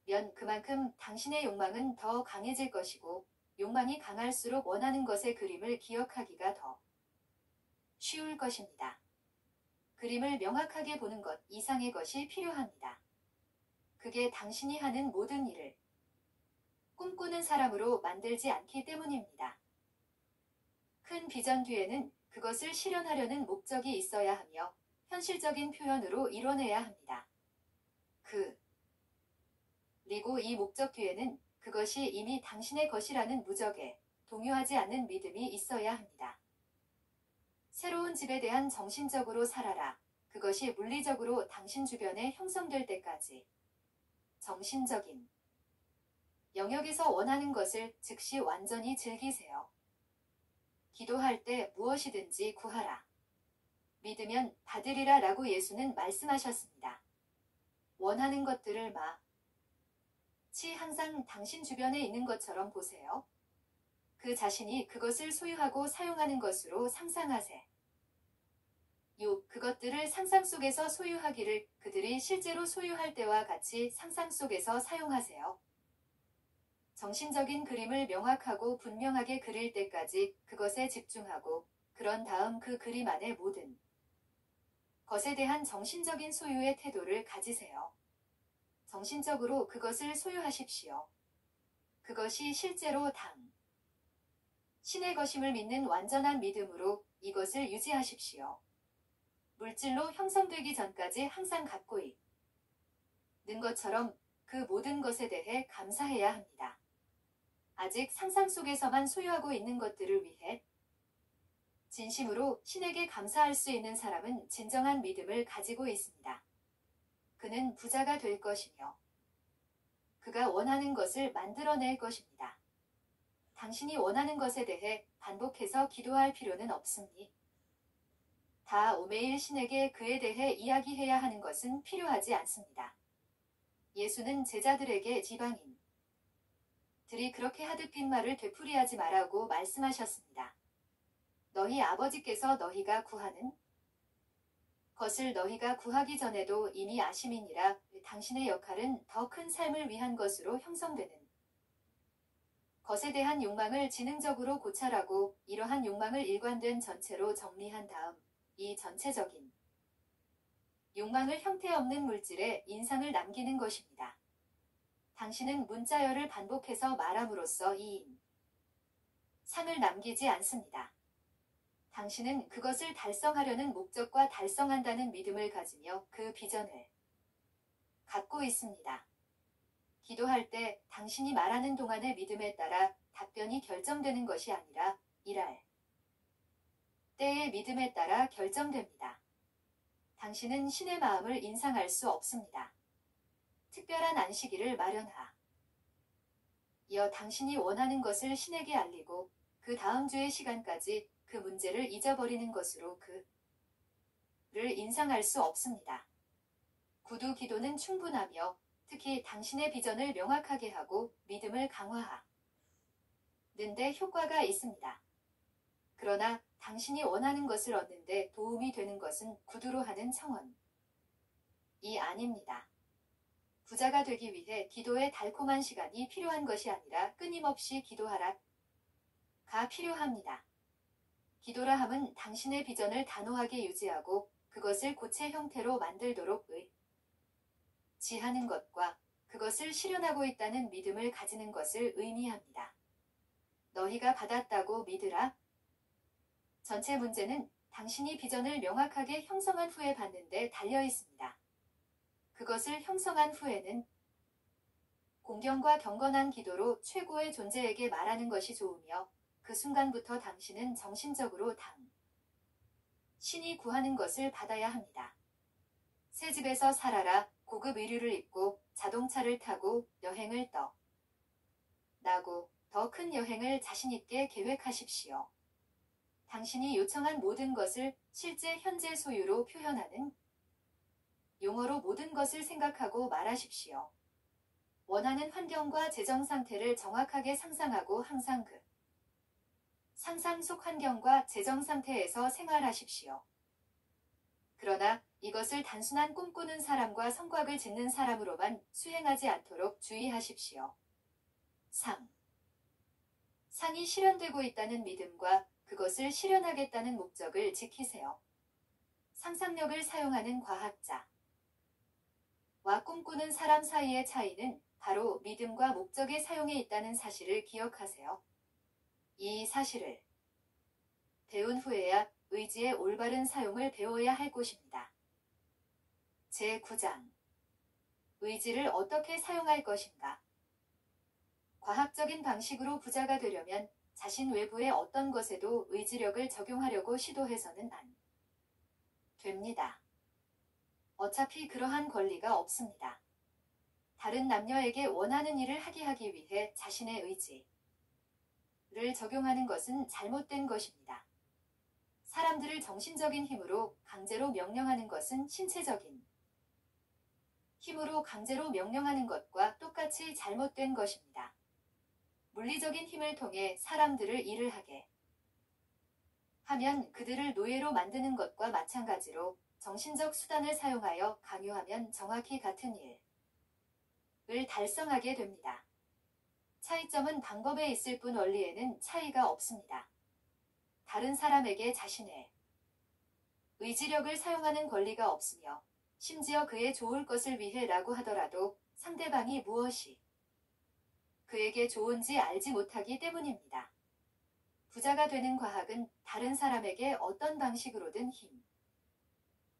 만들면 그만큼 당신의 욕망은 더 강해질 것이고, 욕망이 강할수록 원하는 것의 그림을 기억하기가 더 쉬울 것입니다. 그림을 명확하게 보는 것 이상의 것이 필요합니다. 그게 당신이 하는 모든 일을 꿈꾸는 사람으로 만들지 않기 때문입니다. 큰 비전 뒤에는 그것을 실현하려는 목적이 있어야 하며 현실적인 표현으로 이뤄내야 합니다. 그리고 이 목적 뒤에는 그것이 이미 당신의 것이라는 무적에 동요하지 않는 믿음이 있어야 합니다. 새로운 집에 대한 정신적으로 살아라. 그것이 물리적으로 당신 주변에 형성될 때까지 정신적인 영역에서 원하는 것을 즉시 완전히 즐기세요. 기도할 때 무엇이든지 구하라. 믿으면 받으리라 라고 예수는 말씀하셨습니다. 원하는 것들을 마치 항상 당신 주변에 있는 것처럼 보세요. 그 자신이 그것을 소유하고 사용하는 것으로 상상하세요. 그것들을 상상 속에서 소유하기를 그들이 실제로 소유할 때와 같이 상상 속에서 사용하세요. 정신적인 그림을 명확하고 분명하게 그릴 때까지 그것에 집중하고, 그런 다음 그 그림 안의 모든 것에 대한 정신적인 소유의 태도를 가지세요. 정신적으로 그것을 소유하십시오. 그것이 실제로 신의 것임을 믿는 완전한 믿음으로 이것을 유지하십시오. 물질로 형성되기 전까지 항상 갖고 있는 것처럼 그 모든 것에 대해 감사해야 합니다. 아직 상상 속에서만 소유하고 있는 것들을 위해 진심으로 신에게 감사할 수 있는 사람은 진정한 믿음을 가지고 있습니다. 그는 부자가 될 것이며 그가 원하는 것을 만들어낼 것입니다. 당신이 원하는 것에 대해 반복해서 기도할 필요는 없습니다. 매일 신에게 그에 대해 이야기해야 하는 것은 필요하지 않습니다. 예수는 제자들에게 지방인들이 그렇게 하듯 빈말을 되풀이하지 말라고 말씀하셨습니다. 너희 아버지께서 너희가 구하는 것을 너희가 구하기 전에도 이미 아심이니라. 당신의 역할은 더 큰 삶을 위한 것으로 형성되는 것에 대한 욕망을 지능적으로 고찰하고, 이러한 욕망을 일관된 전체로 정리한 다음 이 전체적인 욕망을 형태 없는 물질에 인상을 남기는 것입니다. 당신은 문자열을 반복해서 말함으로써 이 인상을 남기지 않습니다. 당신은 그것을 달성하려는 목적과 달성한다는 믿음을 가지며 그 비전을 갖고 있습니다. 기도할 때 당신이 말하는 동안의 믿음에 따라 답변이 결정되는 것이 아니라 일할 때의 믿음에 따라 결정됩니다. 당신은 신의 마음을 인상할 수 없습니다. 특별한 안식일을 마련하. 이어 당신이 원하는 것을 신에게 알리고, 그 다음 주의 시간까지 그 문제를 잊어버리는 것으로 그를 인상할 수 없습니다. 구두 기도는 충분하며, 특히 당신의 비전을 명확하게 하고 믿음을 강화하는 데 효과가 있습니다. 그러나 당신이 원하는 것을 얻는데 도움이 되는 것은 구두로 하는 청원이 아닙니다. 부자가 되기 위해 기도의 달콤한 시간이 필요한 것이 아니라 끊임없이 기도하라가 필요합니다. 기도라 함은 당신의 비전을 단호하게 유지하고 그것을 고체 형태로 만들도록 의지하는 것과 그것을 실현하고 있다는 믿음을 가지는 것을 의미합니다. 너희가 받았다고 믿으라. 전체 문제는 당신이 비전을 명확하게 형성한 후에 받는 데 달려 있습니다. 그것을 형성한 후에는 공경과 경건한 기도로 최고의 존재에게 말하는 것이 좋으며, 그 순간부터 당신은 정신적으로 신이 구하는 것을 받아야 합니다. 새 집에서 살아라. 고급 의류를 입고 자동차를 타고 여행을 떠나고 더 큰 여행을 자신있게 계획하십시오. 당신이 요청한 모든 것을 실제 현재 소유로 표현하는 용어로 모든 것을 생각하고 말하십시오. 원하는 환경과 재정 상태를 정확하게 상상하고 항상 그 상상 속 환경과 재정 상태에서 생활하십시오. 그러나 이것을 단순한 꿈꾸는 사람과 성곽을 짓는 사람으로만 수행하지 않도록 주의하십시오. 상이 실현되고 있다는 믿음과 그것을 실현하겠다는 목적을 지키세요. 상상력을 사용하는 과학자와 꿈꾸는 사람 사이의 차이는 바로 믿음과 목적의 사용에 있다는 사실을 기억하세요. 이 사실을 배운 후에야 의지의 올바른 사용을 배워야 할 것입니다. 제9장 의지를 어떻게 사용할 것인가? 과학적인 방식으로 부자가 되려면 자신 외부의 어떤 것에도 의지력을 적용하려고 시도해서는 안 됩니다. 어차피 그러한 권리가 없습니다. 다른 남녀에게 원하는 일을 하게 하기 위해 자신의 의지를 적용하는 것은 잘못된 것입니다. 사람들을 정신적인 힘으로 강제로 명령하는 것은 신체적인 힘으로 강제로 명령하는 것과 똑같이 잘못된 것입니다. 물리적인 힘을 통해 사람들을 일을 하게 하면 그들을 노예로 만드는 것과 마찬가지로 정신적 수단을 사용하여 강요하면 정확히 같은 일을 달성하게 됩니다. 차이점은 방법에 있을 뿐 원리에는 차이가 없습니다. 다른 사람에게 자신의 의지력을 사용하는 권리가 없으며 심지어 그의 좋을 것을 위해 라고 하더라도 상대방이 무엇이 그에게 좋은지 알지 못하기 때문입니다. 부자가 되는 과학은 다른 사람에게 어떤 방식으로든 힘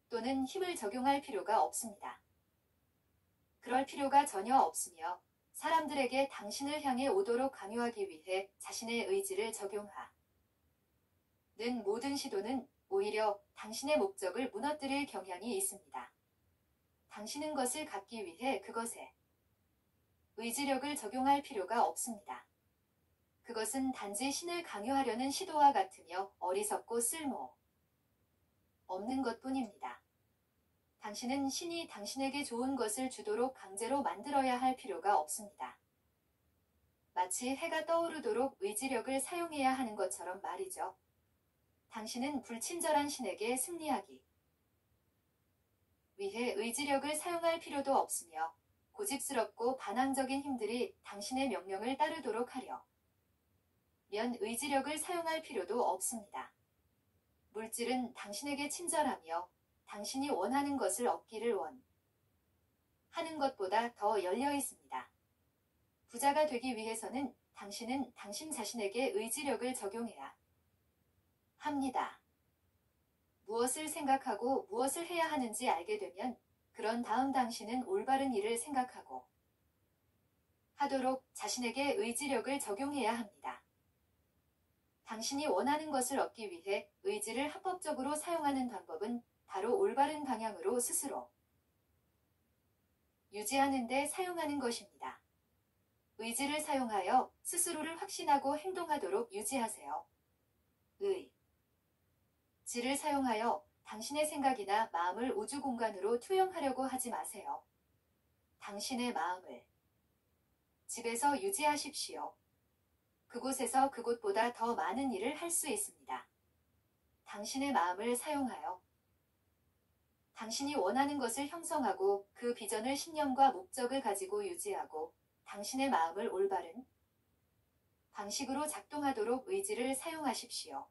또는 힘을 적용할 필요가 없습니다. 그럴 필요가 전혀 없으며 사람들에게 당신을 향해 오도록 강요하기 위해 자신의 의지를 적용하는 모든 시도는 오히려 당신의 목적을 무너뜨릴 경향이 있습니다. 당신은 것을 갖기 위해 그것에 의지력을 적용할 필요가 없습니다. 그것은 단지 신을 강요하려는 시도와 같으며 어리석고 쓸모 없는 것뿐입니다. 당신은 신이 당신에게 좋은 것을 주도록 강제로 만들어야 할 필요가 없습니다. 마치 해가 떠오르도록 의지력을 사용해야 하는 것처럼 말이죠. 당신은 불친절한 신에게 승리하기 위해 의지력을 사용할 필요도 없으며 고집스럽고 반항적인 힘들이 당신의 명령을 따르도록 하려 면 의지력을 사용할 필요도 없습니다. 물질은 당신에게 친절하며 당신이 원하는 것을 얻기를 원하는 것보다 더 열려 있습니다. 부자가 되기 위해서는 당신은 당신 자신에게 의지력을 적용해야 합니다. 무엇을 생각하고 무엇을 해야 하는지 알게 되면 그런 다음 당신은 올바른 일을 생각하고 하도록 자신에게 의지력을 적용해야 합니다. 당신이 원하는 것을 얻기 위해 의지를 합법적으로 사용하는 방법은 바로 올바른 방향으로 스스로 유지하는 데 사용하는 것입니다. 의지를 사용하여 스스로를 확신하고 행동하도록 유지하세요. 의지를 사용하여 당신의 생각이나 마음을 우주 공간으로 투영하려고 하지 마세요. 당신의 마음을 집에서 유지하십시오. 그곳에서 그곳보다 더 많은 일을 할 수 있습니다. 당신의 마음을 사용하여 당신이 원하는 것을 형성하고 그 비전을 신념과 목적을 가지고 유지하고 당신의 마음을 올바른 방식으로 작동하도록 의지를 사용하십시오.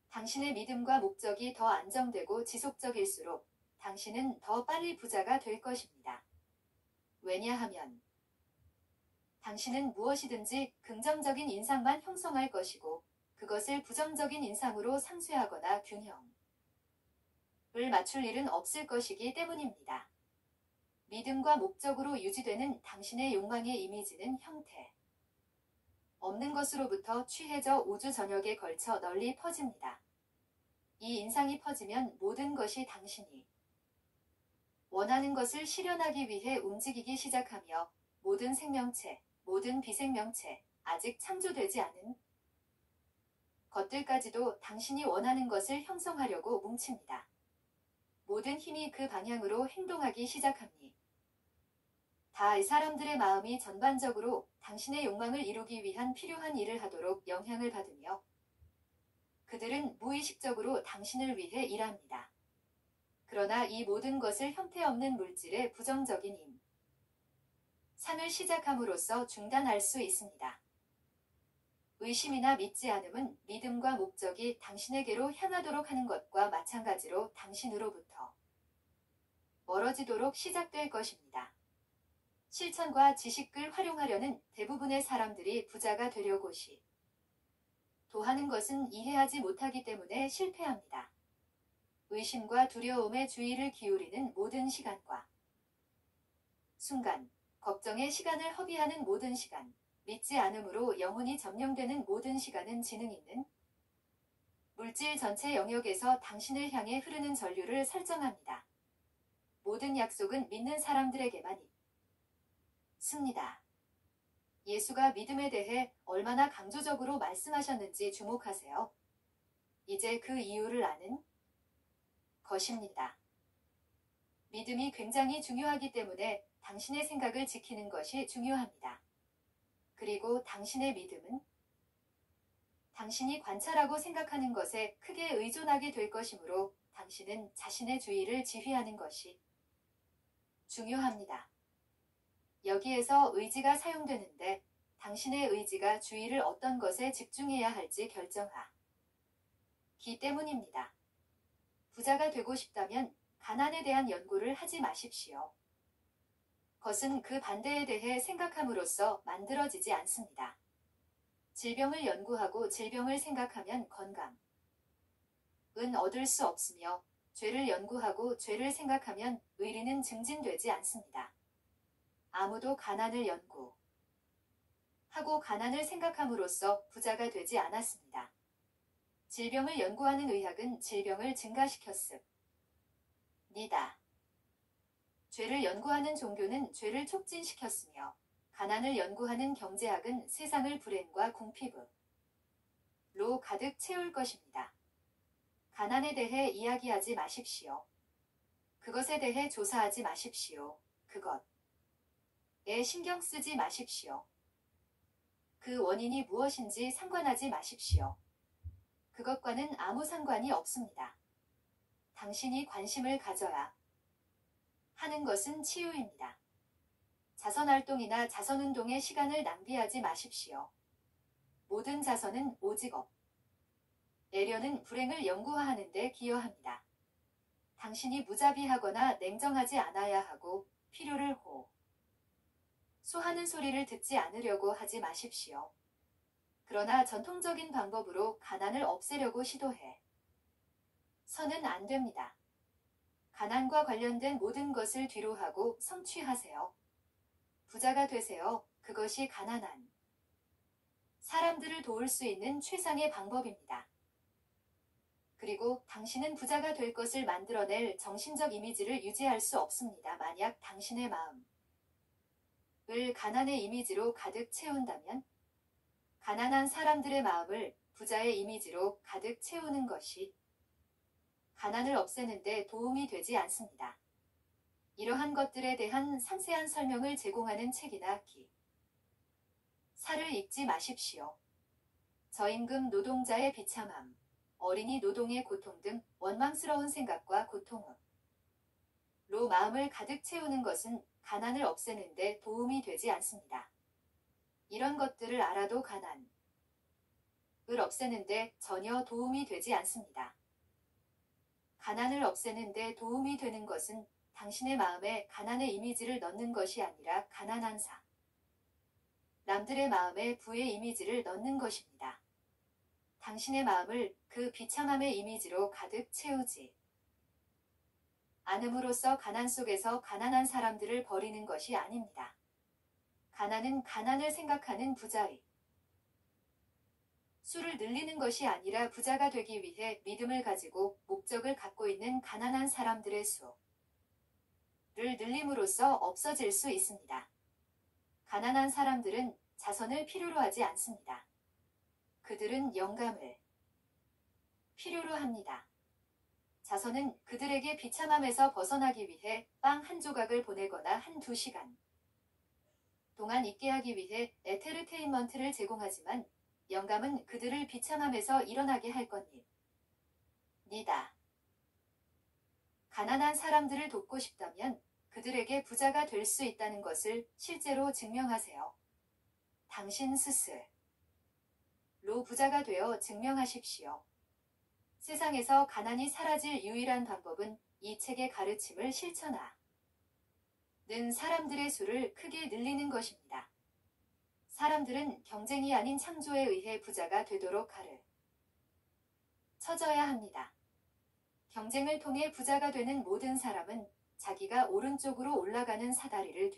당신의 믿음과 목적이 더 안정되고 지속적일수록 당신은 더 빨리 부자가 될 것입니다. 왜냐하면 당신은 무엇이든지 긍정적인 인상만 형성할 것이고 그것을 부정적인 인상으로 상쇄하거나 균형을 맞출 일은 없을 것이기 때문입니다. 믿음과 목적으로 유지되는 당신의 욕망의 이미지는 형태 없는 것으로부터 취해져 우주 전역에 걸쳐 널리 퍼집니다. 이 인상이 퍼지면 모든 것이 당신이 원하는 것을 실현하기 위해 움직이기 시작하며 모든 생명체, 모든 비생명체, 아직 창조되지 않은 것들까지도 당신이 원하는 것을 형성하려고 뭉칩니다. 모든 힘이 그 방향으로 행동하기 시작합니다. 다 사람들의 마음이 전반적으로 당신의 욕망을 이루기 위한 필요한 일을 하도록 영향을 받으며 그들은 무의식적으로 당신을 위해 일합니다. 그러나 이 모든 것을 형태없는 물질의 부정적인 상을 시작함으로써 중단할 수 있습니다. 의심이나 믿지 않음은 믿음과 목적이 당신에게로 향하도록 하는 것과 마찬가지로 당신으로부터 멀어지도록 시작될 것입니다. 실천과 지식을 활용하려는 대부분의 사람들이 부자가 되려고 시도하는 것은 이해하지 못하기 때문에 실패합니다. 의심과 두려움에 주의를 기울이는 모든 시간과 순간, 걱정의 시간을 허비하는 모든 시간, 믿지 않음으로 영혼이 점령되는 모든 시간은 지능 있는 물질 전체 영역에서 당신을 향해 흐르는 전류를 설정합니다. 모든 약속은 믿는 사람들에게만 있습니다. 예수가 믿음에 대해 얼마나 강조적으로 말씀하셨는지 주목하세요. 이제 그 이유를 아는 것입니다. 믿음이 굉장히 중요하기 때문에 당신의 생각을 지키는 것이 중요합니다. 그리고 당신의 믿음은 당신이 관찰하고 생각하는 것에 크게 의존하게 될 것이므로 당신은 자신의 주의를 지휘하는 것이 중요합니다. 여기에서 의지가 사용되는데 당신의 의지가 주의를 어떤 것에 집중해야 할지 결정하기 때문입니다. 부자가 되고 싶다면 가난에 대한 연구를 하지 마십시오. 것은 그 반대에 대해 생각함으로써 만들어지지 않습니다. 질병을 연구하고 질병을 생각하면 건강은 얻을 수 없으며 죄를 연구하고 죄를 생각하면 의리는 증진되지 않습니다. 아무도 가난을 연구하고 가난을 생각함으로써 부자가 되지 않았습니다. 질병을 연구하는 의학은 질병을 증가시켰습니다. 죄를 연구하는 종교는 죄를 촉진시켰으며 가난을 연구하는 경제학은 세상을 불행과 궁핍으로 가득 채울 것입니다. 가난에 대해 이야기하지 마십시오. 그것에 대해 조사하지 마십시오. 그것에 신경 쓰지 마십시오. 그 원인이 무엇인지 상관하지 마십시오. 그것과는 아무 상관이 없습니다. 당신이 관심을 가져야 하는 것은 치유입니다. 자선활동이나 자선운동에 시간을 낭비하지 마십시오. 모든 자선은 오직 애려는 불행을 영구화하는 데 기여합니다. 당신이 무자비하거나 냉정하지 않아야 하고 필요를 호소하는 소리를 듣지 않으려고 하지 마십시오. 그러나 전통적인 방법으로 가난을 없애려고 시도해 서는 안 됩니다. 가난과 관련된 모든 것을 뒤로하고 성취하세요. 부자가 되세요. 그것이 가난한 사람들을 도울 수 있는 최상의 방법입니다. 그리고 당신은 부자가 될 것을 만들어낼 정신적 이미지를 유지할 수 없습니다. 만약 당신의 마음을 가난의 이미지로 가득 채운다면 가난한 사람들의 마음을 부자의 이미지로 가득 채우는 것이 가난을 없애는 데 도움이 되지 않습니다. 이러한 것들에 대한 상세한 설명을 제공하는 책이나 기사를 읽지 마십시오. 저임금 노동자의 비참함, 어린이 노동의 고통 등 원망스러운 생각과 고통으로 마음을 가득 채우는 것은 가난을 없애는 데 도움이 되지 않습니다. 이런 것들을 알아도 가난을 없애는 데 전혀 도움이 되지 않습니다. 가난을 없애는 데 도움이 되는 것은 당신의 마음에 가난의 이미지를 넣는 것이 아니라 가난한 남들의 마음에 부의 이미지를 넣는 것입니다. 당신의 마음을 그 비참함의 이미지로 가득 채우지 않음으로써 가난 속에서 가난한 사람들을 버리는 것이 아닙니다. 가난은 가난을 생각하는 부자의 수를 늘리는 것이 아니라 부자가 되기 위해 믿음을 가지고 목적을 갖고 있는 가난한 사람들의 수를 늘림으로써 없어질 수 있습니다. 가난한 사람들은 자선을 필요로 하지 않습니다. 그들은 영감을 필요로 합니다. 자선은 그들에게 비참함에서 벗어나기 위해 빵 한 조각을 보내거나 한두 시간 동안 있게 하기 위해 에테르테인먼트를 제공하지만 영감은 그들을 비참함에서 일어나게 할 겁니다. 가난한 사람들을 돕고 싶다면 그들에게 부자가 될 수 있다는 것을 실제로 증명하세요. 당신 스스로 부자가 되어 증명하십시오. 세상에서 가난이 사라질 유일한 방법은 이 책의 가르침을 실천하는 사람들의 수를 크게 늘리는 것입니다. 사람들은 경쟁이 아닌 창조에 의해 부자가 되도록 가르쳐줘야 합니다. 경쟁을 통해 부자가 되는 모든 사람은 자기가 오른쪽으로 올라가는 사다리를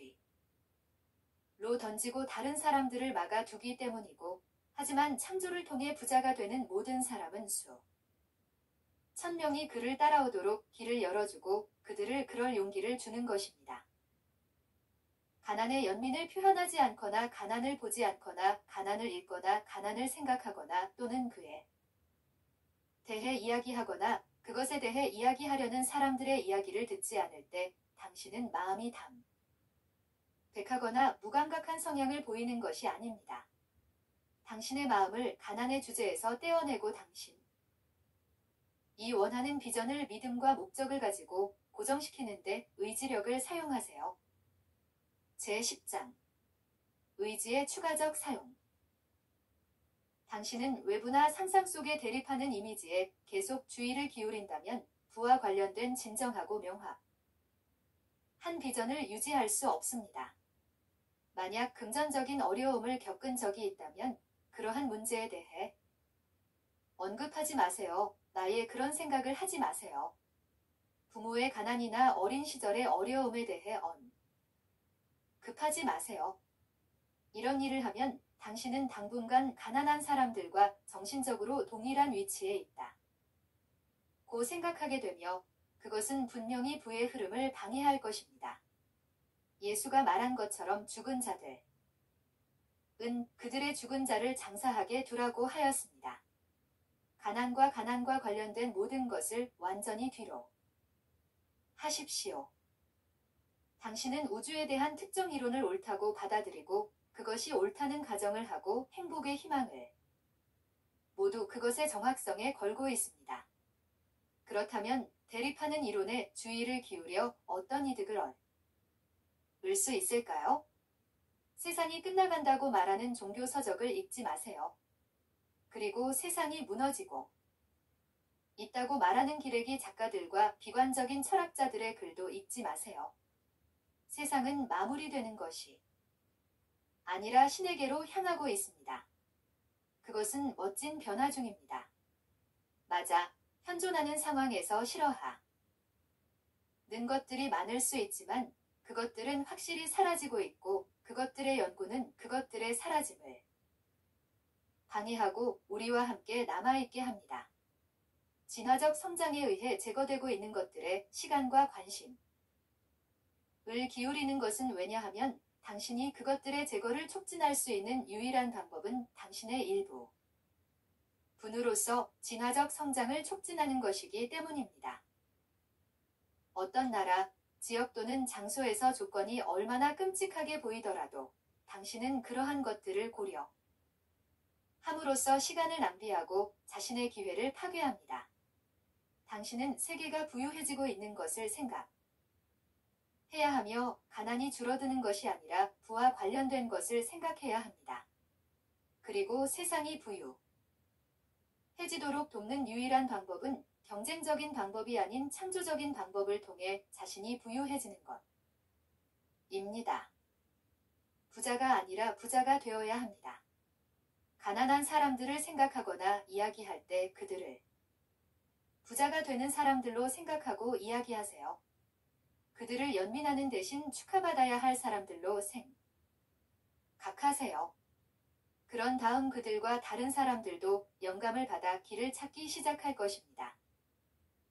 뒤로 던지고 다른 사람들을 막아두기 때문이고, 하지만 창조를 통해 부자가 되는 모든 사람은 수천 명이 그를 따라오도록 길을 열어주고 그들을 그럴 용기를 주는 것입니다. 가난의 연민을 표현하지 않거나 가난을 보지 않거나 가난을 읽거나 가난을 생각하거나 또는 그에 대해 이야기하거나 그것에 대해 이야기하려는 사람들의 이야기를 듣지 않을 때 당신은 마음이 담백하거나 무감각한 성향을 보이는 것이 아닙니다. 당신의 마음을 가난의 주제에서 떼어내고 이 원하는 비전을 믿음과 목적을 가지고 고정시키는데 의지력을 사용하세요. 제10장 의지의 추가적 사용. 당신은 외부나 상상 속에 대립하는 이미지에 계속 주의를 기울인다면 부와 관련된 진정하고 명확한 비전을 유지할 수 없습니다. 만약 금전적인 어려움을 겪은 적이 있다면 그러한 문제에 대해 언급하지 마세요. 나의 그런 생각을 하지 마세요. 부모의 가난이나 어린 시절의 어려움에 대해 언급하지 마세요. 이런 일을 하면 당신은 당분간 가난한 사람들과 정신적으로 동일한 위치에 있다고 생각하게 되며 그것은 분명히 부의 흐름을 방해할 것입니다. 예수가 말한 것처럼 죽은 자들은 그들의 죽은 자를 장사하게 두라고 하였습니다. 가난과 관련된 모든 것을 완전히 뒤로 하십시오. 당신은 우주에 대한 특정 이론을 옳다고 받아들이고 그것이 옳다는 가정을 하고 행복의 희망을 모두 그것의 정확성에 걸고 있습니다. 그렇다면 대립하는 이론에 주의를 기울여 어떤 이득을 얻을 수 있을까요? 세상이 끝나간다고 말하는 종교 서적을 읽지 마세요. 그리고 세상이 무너지고 있다고 말하는 기레기 작가들과 비관적인 철학자들의 글도 읽지 마세요. 세상은 마무리되는 것이 아니라 신에게로 향하고 있습니다. 그것은 멋진 변화 중입니다. 맞아, 현존하는 상황에서 싫어하는 것들이 많을 수 있지만 그것들은 확실히 사라지고 있고 그것들의 연구는 그것들의 사라짐을 방해하고 우리와 함께 남아있게 합니다. 진화적 성장에 의해 제거되고 있는 것들의 시간과 관심을 기울이는 것은 왜냐하면 당신이 그것들의 제거를 촉진할 수 있는 유일한 방법은 당신의 일부 분으로서 진화적 성장을 촉진하는 것이기 때문입니다. 어떤 나라, 지역 또는 장소에서 조건이 얼마나 끔찍하게 보이더라도 당신은 그러한 것들을 고려함으로써 시간을 낭비하고 자신의 기회를 파괴합니다. 당신은 세계가 부유해지고 있는 것을 생각해야 하며 가난이 줄어드는 것이 아니라 부와 관련된 것을 생각해야 합니다. 그리고 세상이 부유해지도록 돕는 유일한 방법은 경쟁적인 방법이 아닌 창조적인 방법을 통해 자신이 부유해지는 것입니다. 부자가 아니라 부자가 되어야 합니다. 가난한 사람들을 생각하거나 이야기할 때 그들을 부자가 되는 사람들로 생각하고 이야기하세요. 그들을 연민하는 대신 축하받아야 할 사람들로 생각하세요. 그런 다음 그들과 다른 사람들도 영감을 받아 길을 찾기 시작할 것입니다.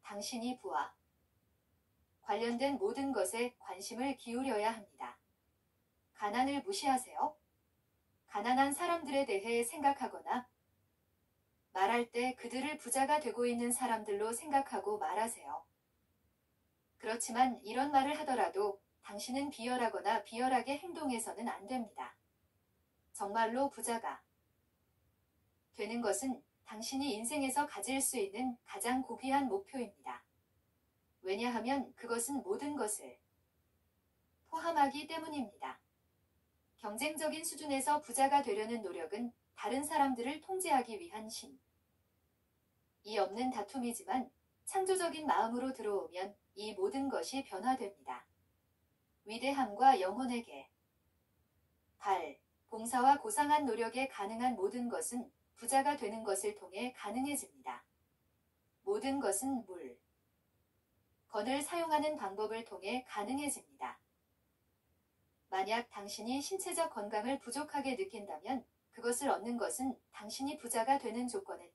당신이 부와 관련된 모든 것에 관심을 기울여야 합니다. 가난을 무시하세요. 가난한 사람들에 대해 생각하거나 말할 때 그들을 부자가 되고 있는 사람들로 생각하고 말하세요. 그렇지만 이런 말을 하더라도 당신은 비열하거나 비열하게 행동해서는 안 됩니다. 정말로 부자가 되는 것은 당신이 인생에서 가질 수 있는 가장 고귀한 목표입니다. 왜냐하면 그것은 모든 것을 포함하기 때문입니다. 경쟁적인 수준에서 부자가 되려는 노력은 다른 사람들을 통제하기 위한 이 없는 다툼이지만 창조적인 마음으로 들어오면 이 모든 것이 변화됩니다. 위대함과 영혼에게 봉사와 고상한 노력에 가능한 모든 것은 부자가 되는 것을 통해 가능해집니다. 모든 것은 건을 사용하는 방법을 통해 가능해집니다. 만약 당신이 신체적 건강을 부족하게 느낀다면 그것을 얻는 것은 당신이 부자가 되는 조건에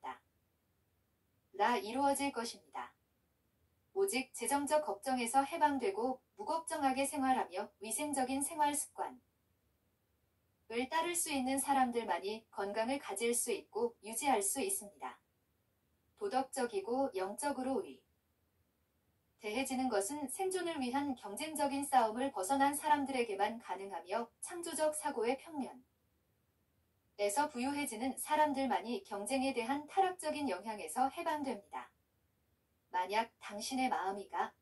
따라 이루어질 것입니다. 오직 재정적 걱정에서 해방되고 무걱정하게 생활하며 위생적인 생활 습관을 따를 수 있는 사람들만이 건강을 가질 수 있고 유지할 수 있습니다. 도덕적이고 영적으로 대해지는 것은 생존을 위한 경쟁적인 싸움을 벗어난 사람들에게만 가능하며 창조적 사고의 평면에서 부유해지는 사람들만이 경쟁에 대한 타락적인 영향에서 해방됩니다. 만약 당신의 마음이가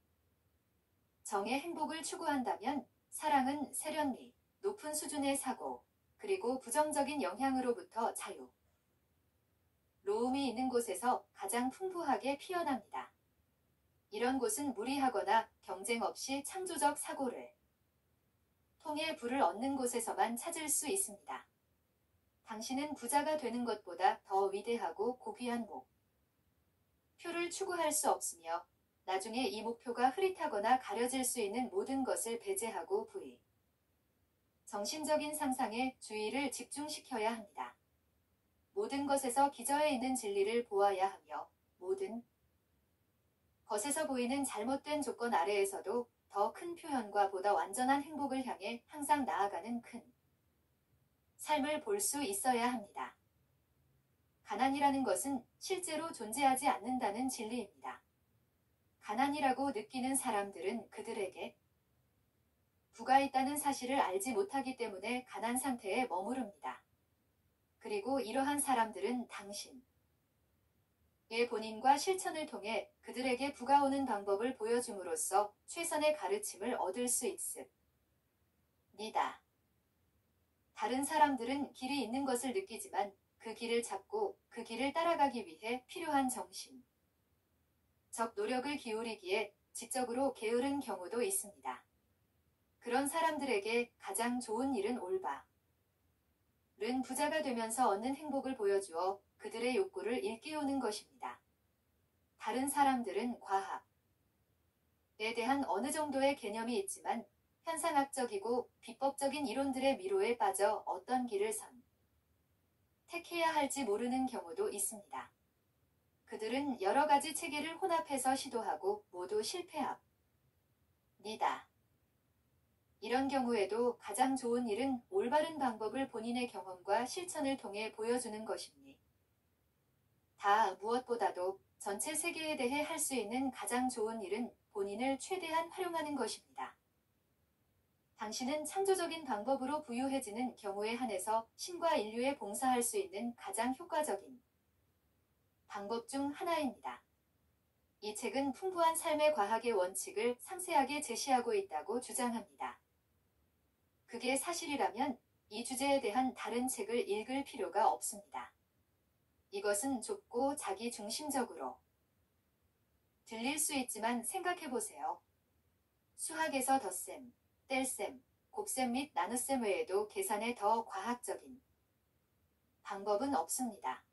정의 행복을 추구한다면 사랑은 세련미, 높은 수준의 사고, 그리고 부정적인 영향으로부터 자유로움이 있는 곳에서 가장 풍부하게 피어납니다. 이런 곳은 무리하거나 경쟁 없이 창조적 사고를 통해 부를 얻는 곳에서만 찾을 수 있습니다. 당신은 부자가 되는 것보다 더 위대하고 고귀한 목표를 추구할 수 없으며 나중에 이 목표가 흐릿하거나 가려질 수 있는 모든 것을 배제하고 정신적인 상상에 주의를 집중시켜야 합니다. 모든 것에서 기저에 있는 진리를 보아야 하며 모든 것에서 보이는 잘못된 조건 아래에서도 더 큰 표현과 보다 완전한 행복을 향해 항상 나아가는 큰 삶을 볼 수 있어야 합니다. 가난이라는 것은 실제로 존재하지 않는다는 진리입니다. 가난이라고 느끼는 사람들은 그들에게 부가 있다는 사실을 알지 못하기 때문에 가난 상태에 머무릅니다. 그리고 이러한 사람들은 당신의 본인과 실천을 통해 그들에게 부가 오는 방법을 보여줌으로써 최선의 가르침을 얻을 수 있습니다. 다른 사람들은 길이 있는 것을 느끼지만 그 길을 찾고 그 길을 따라가기 위해 필요한 정신적 노력을 기울이기에 지적으로 게으른 경우도 있습니다. 그런 사람들에게 가장 좋은 일은 올바른 부자가 되면서 얻는 행복을 보여주어 그들의 욕구를 일깨우는 것입니다. 다른 사람들은 과학에 대한 어느 정도의 개념이 있지만 현상학적이고 비법적인 이론들의 미로에 빠져 어떤 길을 택해야 할지 모르는 경우도 있습니다. 그들은 여러 가지 체계를 혼합해서 시도하고 모두 실패합니다. 이런 경우에도 가장 좋은 일은 올바른 방법을 본인의 경험과 실천을 통해 보여주는 것입니다. 무엇보다도 전체 세계에 대해 할 수 있는 가장 좋은 일은 본인을 최대한 활용하는 것입니다. 당신은 창조적인 방법으로 부유해지는 경우에 한해서 신과 인류에 봉사할 수 있는 가장 효과적인 방법 중 하나입니다. 이 책은 풍부한 삶의 과학의 원칙을 상세하게 제시하고 있다고 주장합니다. 그게 사실이라면 이 주제에 대한 다른 책을 읽을 필요가 없습니다. 이것은 좁고 자기중심적으로 들릴 수 있지만 생각해보세요. 수학에서 덧셈, 뗄셈, 곱셈 및 나눗셈 외에도 계산에 더 과학적인 방법은 없습니다.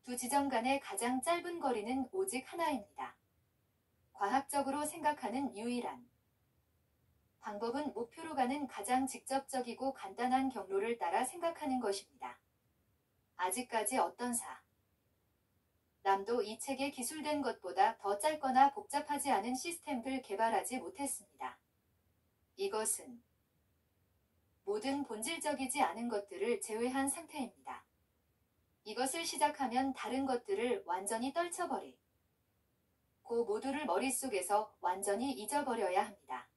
두 지점 간의 가장 짧은 거리는 오직 하나입니다. 과학적으로 생각하는 유일한 방법은 목표로 가는 가장 직접적이고 간단한 경로를 따라 생각하는 것입니다. 아직까지 어떤 사람도 이 책에 기술된 것보다 더 짧거나 복잡하지 않은 시스템을 개발하지 못했습니다. 이것은 모든 본질적이지 않은 것들을 제외한 상태입니다. 이것을 시작하면 다른 것들을 완전히 떨쳐버리. 그 모두를 머릿속에서 완전히 잊어버려야 합니다.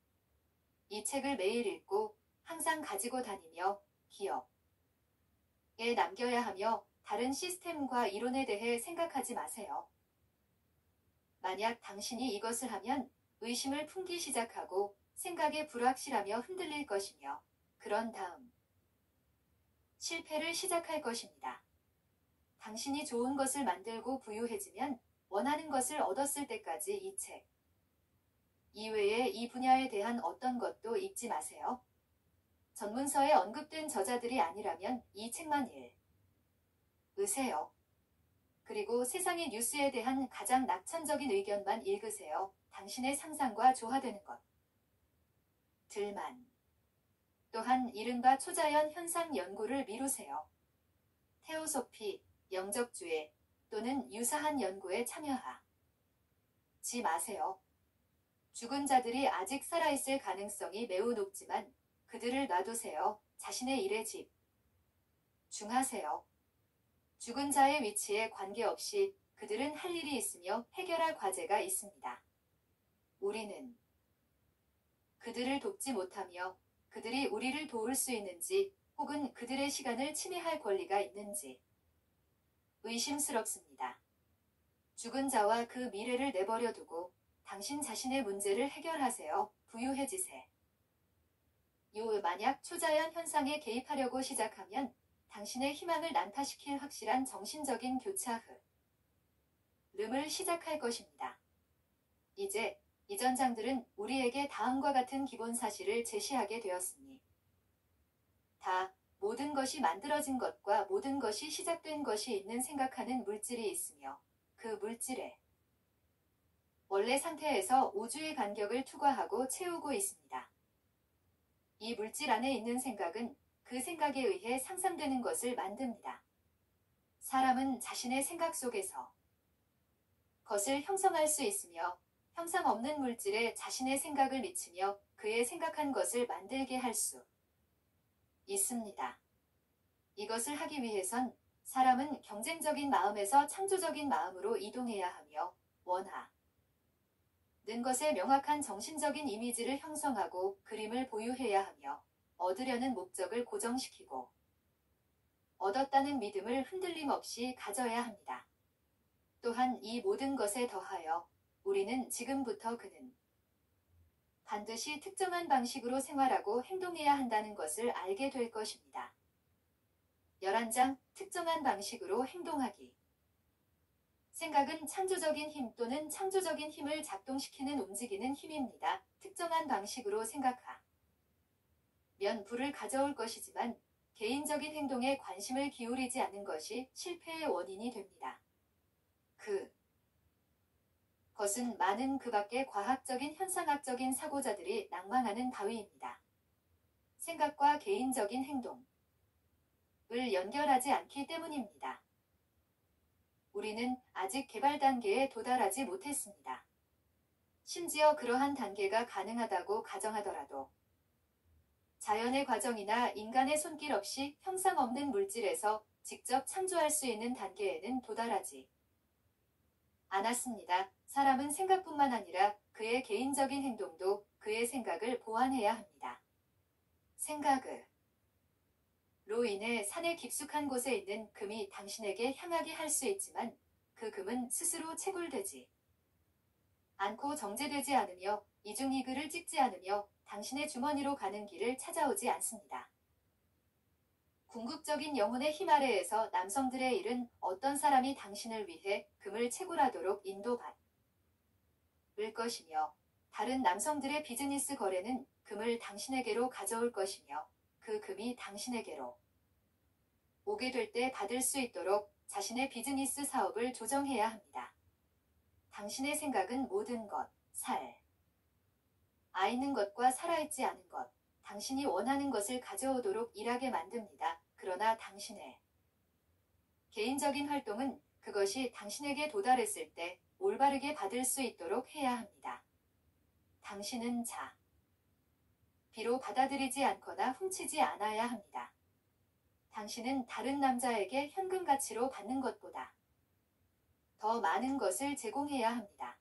이 책을 매일 읽고 항상 가지고 다니며 기억에 남겨야 하며 다른 시스템과 이론에 대해 생각하지 마세요. 만약 당신이 이것을 하면 의심을 품기 시작하고 생각에 불확실하며 흔들릴 것이며 그런 다음 실패를 시작할 것입니다. 당신이 좋은 것을 만들고 부유해지면 원하는 것을 얻었을 때까지 이 책 이외에 이 분야에 대한 어떤 것도 읽지 마세요. 전문서에 언급된 저자들이 아니라면 이 책만 읽으세요. 그리고 세상의 뉴스에 대한 가장 낙천적인 의견만 읽으세요. 당신의 상상과 조화되는 것들만. 또한 이른바 초자연 현상 연구를 미루세요. 테오소피, 영적주의 또는 유사한 연구에 참여하지 마세요. 죽은 자들이 아직 살아있을 가능성이 매우 높지만 그들을 놔두세요. 자신의 일에 집중하세요. 죽은 자의 위치에 관계없이 그들은 할 일이 있으며 해결할 과제가 있습니다. 우리는 그들을 돕지 못하며 그들이 우리를 도울 수 있는지 혹은 그들의 시간을 침해할 권리가 있는지 의심스럽습니다. 죽은 자와 그 미래를 내버려 두고 당신 자신의 문제를 해결하세요. 부유해지세요. 만약 초자연 현상에 개입하려고 시작하면 당신의 희망을 난파시킬 확실한 정신적인 교차 흐름을 시작할 것입니다. 이제 이 전장들은 우리에게 다음과 같은 기본 사실을 제시하게 되었으니 모든 것이 만들어진 것과 모든 것이 시작된 것이 있는 생각하는 물질이 있으며 그 물질의 원래 상태에서 우주의 간격을 투과하고 채우고 있습니다. 이 물질 안에 있는 생각은 그 생각에 의해 상상되는 것을 만듭니다. 사람은 자신의 생각 속에서 것을 형성할 수 있으며 형상 없는 물질에 자신의 생각을 미치며 그의 생각한 것을 만들게 할 수 있습니다. 이것을 하기 위해선 사람은 경쟁적인 마음에서 창조적인 마음으로 이동해야 하며 원하는 것의 명확한 정신적인 이미지를 형성하고 그림을 보유해야 하며 얻으려는 목적을 고정시키고 얻었다는 믿음을 흔들림 없이 가져야 합니다. 또한 이 모든 것에 더하여 우리는 지금부터 그는 반드시 특정한 방식으로 생활하고 행동해야 한다는 것을 알게 될 것입니다. 11장 특정한 방식으로 행동하기. 생각은 창조적인 힘 또는 창조적인 힘을 작동시키는 움직이는 힘입니다. 특정한 방식으로 생각하면 부를 가져올 것이지만 개인적인 행동에 관심을 기울이지 않는 것이 실패의 원인이 됩니다. 그것은 많은 그 밖의 과학적인 현상학적인 사고자들이 낭망하는 바위입니다. 생각과 개인적인 행동을 연결하지 않기 때문입니다. 우리는 아직 개발 단계에 도달하지 못했습니다. 심지어 그러한 단계가 가능하다고 가정하더라도 자연의 과정이나 인간의 손길 없이 형상 없는 물질에서 직접 창조할 수 있는 단계에는 도달하지 않았습니다. 사람은 생각뿐만 아니라 그의 개인적인 행동도 그의 생각을 보완해야 합니다. 생각으로 인해 산의 깊숙한 곳에 있는 금이 당신에게 향하게 할 수 있지만 그 금은 스스로 채굴되지 않고 정제되지 않으며 이중이글을 찍지 않으며 당신의 주머니로 가는 길을 찾아오지 않습니다. 궁극적인 영혼의 힘 아래에서 남성들의 일은 어떤 사람이 당신을 위해 금을 채굴하도록 인도받을 것이며 다른 남성들의 비즈니스 거래는 금을 당신에게로 가져올 것이며 그 금이 당신에게로 오게 될 때 받을 수 있도록 자신의 비즈니스 사업을 조정해야 합니다. 당신의 생각은 모든 것, 살아있는 것과 살아있지 않은 것, 당신이 원하는 것을 가져오도록 일하게 만듭니다. 그러나 당신의 개인적인 활동은 그것이 당신에게 도달했을 때 올바르게 받을 수 있도록 해야 합니다. 당신은 비로 받아들이지 않거나 훔치지 않아야 합니다. 당신은 다른 남자에게 현금 가치로 받는 것보다 더 많은 것을 제공해야 합니다.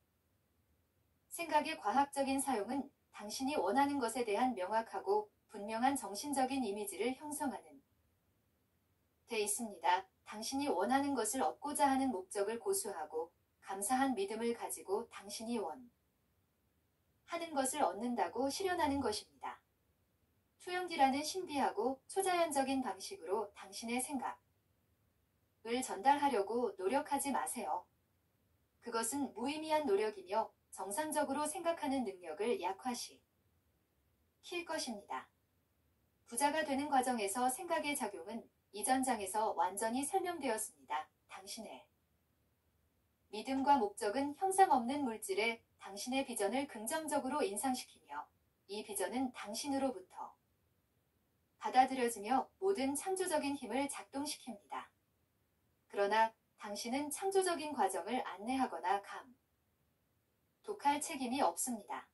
생각의 과학적인 사용은 당신이 원하는 것에 대한 명확하고 분명한 정신적인 이미지를 형성하는 데 있습니다. 당신이 원하는 것을 얻고자 하는 목적을 고수하고 감사한 믿음을 가지고 당신이 하는 것을 얻는다고 실현하는 것입니다. 투영기라는 신비하고 초자연적인 방식으로 당신의 생각을 전달하려고 노력하지 마세요. 그것은 무의미한 노력이며 정상적으로 생각하는 능력을 약화시킬 것입니다. 부자가 되는 과정에서 생각의 작용은 이전 장에서 완전히 설명되었습니다. 당신의 믿음과 목적은 형상 없는 물질에 당신의 비전을 긍정적으로 인상시키며 이 비전은 당신으로부터 받아들여지며 모든 창조적인 힘을 작동시킵니다. 그러나 당신은 창조적인 과정을 안내하거나 독할 책임이 없습니다.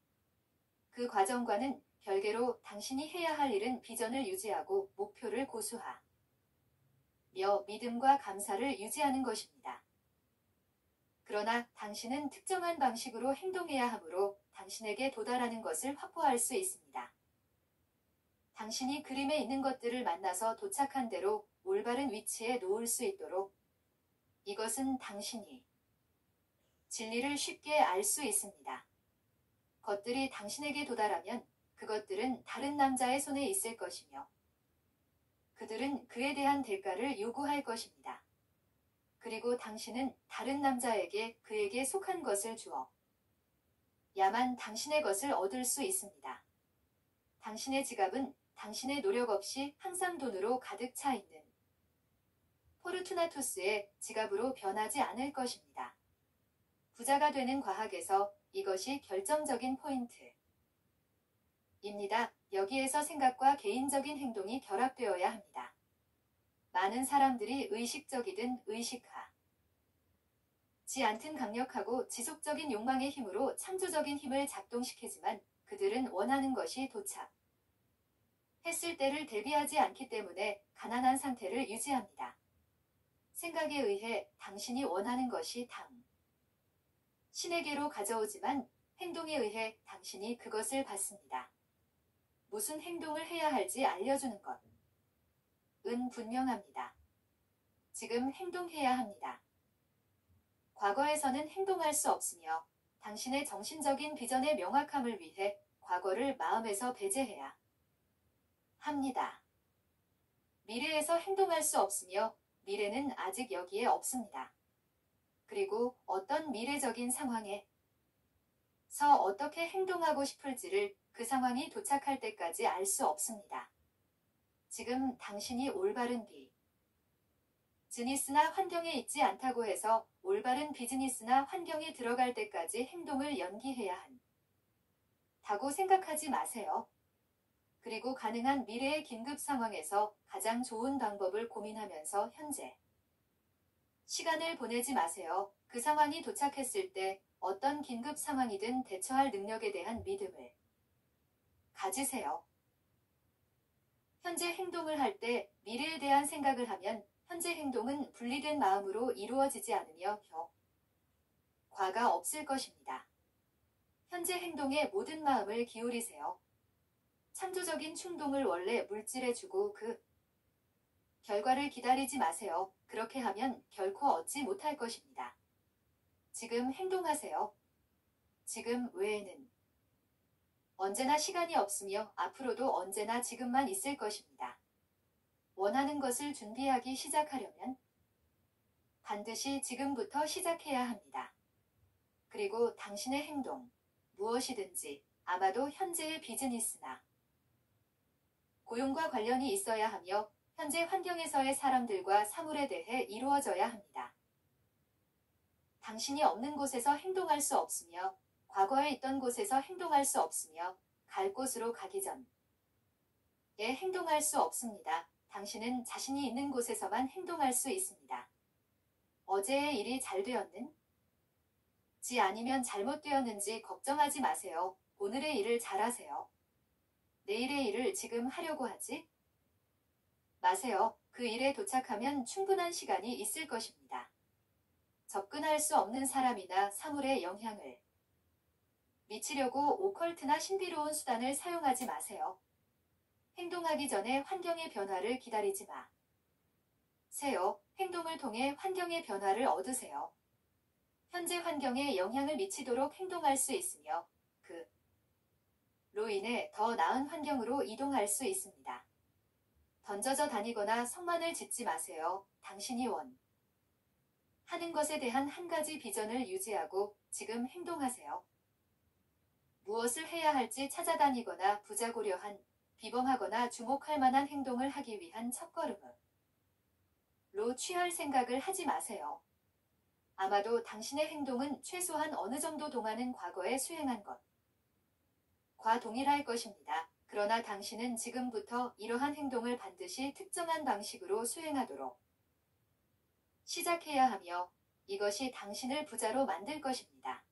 그 과정과는 별개로 당신이 해야 할 일은 비전을 유지하고 목표를 고수하며 믿음과 감사를 유지하는 것입니다. 그러나 당신은 특정한 방식으로 행동해야 하므로 당신에게 도달하는 것을 확보할 수 있습니다. 당신이 그림에 있는 것들을 만나서 도착한 대로 올바른 위치에 놓을 수 있도록 이것은 당신이 진리를 쉽게 알 수 있습니다. 것들이 당신에게 도달하면 그것들은 다른 남자의 손에 있을 것이며 그들은 그에 대한 대가를 요구할 것입니다. 그리고 당신은 다른 남자에게 그에게 속한 것을 주어야만 당신의 것을 얻을 수 있습니다. 당신의 지갑은 당신의 노력 없이 항상 돈으로 가득 차 있는 포르투나투스의 지갑으로 변하지 않을 것입니다. 부자가 되는 과학에서 이것이 결정적인 포인트입니다. 여기에서 생각과 개인적인 행동이 결합되어야 합니다. 많은 사람들이 의식적이든 의식하지 않든 강력하고 지속적인 욕망의 힘으로 창조적인 힘을 작동시키지만 그들은 원하는 것이 도착했을 때를 대비하지 않기 때문에 가난한 상태를 유지합니다. 생각에 의해 당신이 원하는 것이 당신에게로 가져오지만 행동에 의해 당신이 그것을 받습니다. 무슨 행동을 해야 할지 알려주는 것은 분명합니다. 지금 행동해야 합니다. 과거에서는 행동할 수 없으며 당신의 정신적인 비전의 명확함을 위해 과거를 마음에서 배제해야 합니다. 미래에서 행동할 수 없으며 미래는 아직 여기에 없습니다. 그리고 어떤 미래적인 상황에서 어떻게 행동하고 싶을지를 그 상황이 도착할 때까지 알 수 없습니다. 지금 당신이 올바른 비즈니스나 환경에 있지 않다고 해서 올바른 비즈니스나 환경에 들어갈 때까지 행동을 연기해야 한다고 생각하지 마세요. 그리고 가능한 미래의 긴급 상황에서 가장 좋은 방법을 고민하면서 현재 시간을 보내지 마세요. 그 상황이 도착했을 때 어떤 긴급 상황이든 대처할 능력에 대한 믿음을 가지세요. 현재 행동을 할 때 미래에 대한 생각을 하면 현재 행동은 분리된 마음으로 이루어지지 않으며 효과가 없을 것입니다. 현재 행동에 모든 마음을 기울이세요. 창조적인 충동을 원래 물질에 주고 그 결과를 기다리지 마세요. 그렇게 하면 결코 얻지 못할 것입니다. 지금 행동하세요. 지금 외에는 언제나 시간이 없으며 앞으로도 언제나 지금만 있을 것입니다. 원하는 것을 준비하기 시작하려면 반드시 지금부터 시작해야 합니다. 그리고 당신의 행동, 무엇이든지 아마도 현재의 비즈니스나 고용과 관련이 있어야 하며 현재 환경에서의 사람들과 사물에 대해 이루어져야 합니다. 당신이 없는 곳에서 행동할 수 없으며 과거에 있던 곳에서 행동할 수 없으며 갈 곳으로 가기 전에 행동할 수 없습니다. 당신은 자신이 있는 곳에서만 행동할 수 있습니다. 어제의 일이 잘 되었는지 아니면 잘못되었는지 걱정하지 마세요. 오늘의 일을 잘하세요. 내일의 일을 지금 하려고 하지 마세요. 그 일에 도착하면 충분한 시간이 있을 것입니다. 접근할 수 없는 사람이나 사물의 영향을 미치려고 오컬트나 신비로운 수단을 사용하지 마세요. 행동하기 전에 환경의 변화를 기다리지 마. 세요. 행동을 통해 환경의 변화를 얻으세요. 현재 환경에 영향을 미치도록 행동할 수 있으며 로 인해 더 나은 환경으로 이동할 수 있습니다. 던져져 다니거나 성만을 짓지 마세요. 당신이 하는 것에 대한 한 가지 비전을 유지하고 지금 행동하세요. 무엇을 해야 할지 찾아다니거나 부자고려한, 비범하거나 주목할 만한 행동을 하기 위한 첫걸음으로 취할 생각을 하지 마세요. 아마도 당신의 행동은 최소한 어느 정도 동안은 과거에 수행한 것과 동일할 것입니다. 그러나 당신은 지금부터 이러한 행동을 반드시 특정한 방식으로 수행하도록 시작해야 하며 이것이 당신을 부자로 만들 것입니다.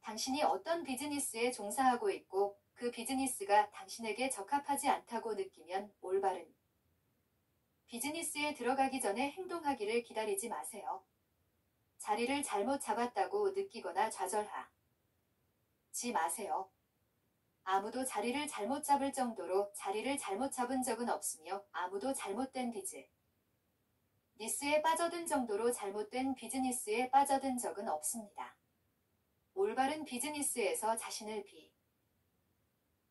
당신이 어떤 비즈니스에 종사하고 있고 그 비즈니스가 당신에게 적합하지 않다고 느끼면 올바른 비즈니스에 들어가기 전에 행동하기를 기다리지 마세요. 자리를 잘못 잡았다고 느끼거나 좌절하지 마세요. 아무도 자리를 잘못 잡을 정도로 자리를 잘못 잡은 적은 없으며 아무도 잘못된 비즈니스에 빠져든 정도로 잘못된 비즈니스에 빠져든 적은 없습니다. 올바른 비즈니스에서 자신을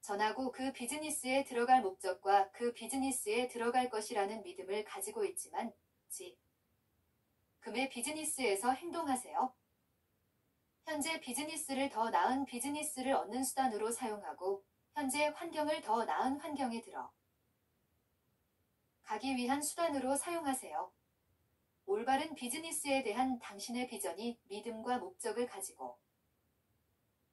전하고 그 비즈니스에 들어갈 목적과 그 비즈니스에 들어갈 것이라는 믿음을 가지고 있지만 지금의 비즈니스에서 행동하세요. 현재 비즈니스를 더 나은 비즈니스를 얻는 수단으로 사용하고 현재 환경을 더 나은 환경에 가기 위한 수단으로 사용하세요. 올바른 비즈니스에 대한 당신의 비전이 믿음과 목적을 가지고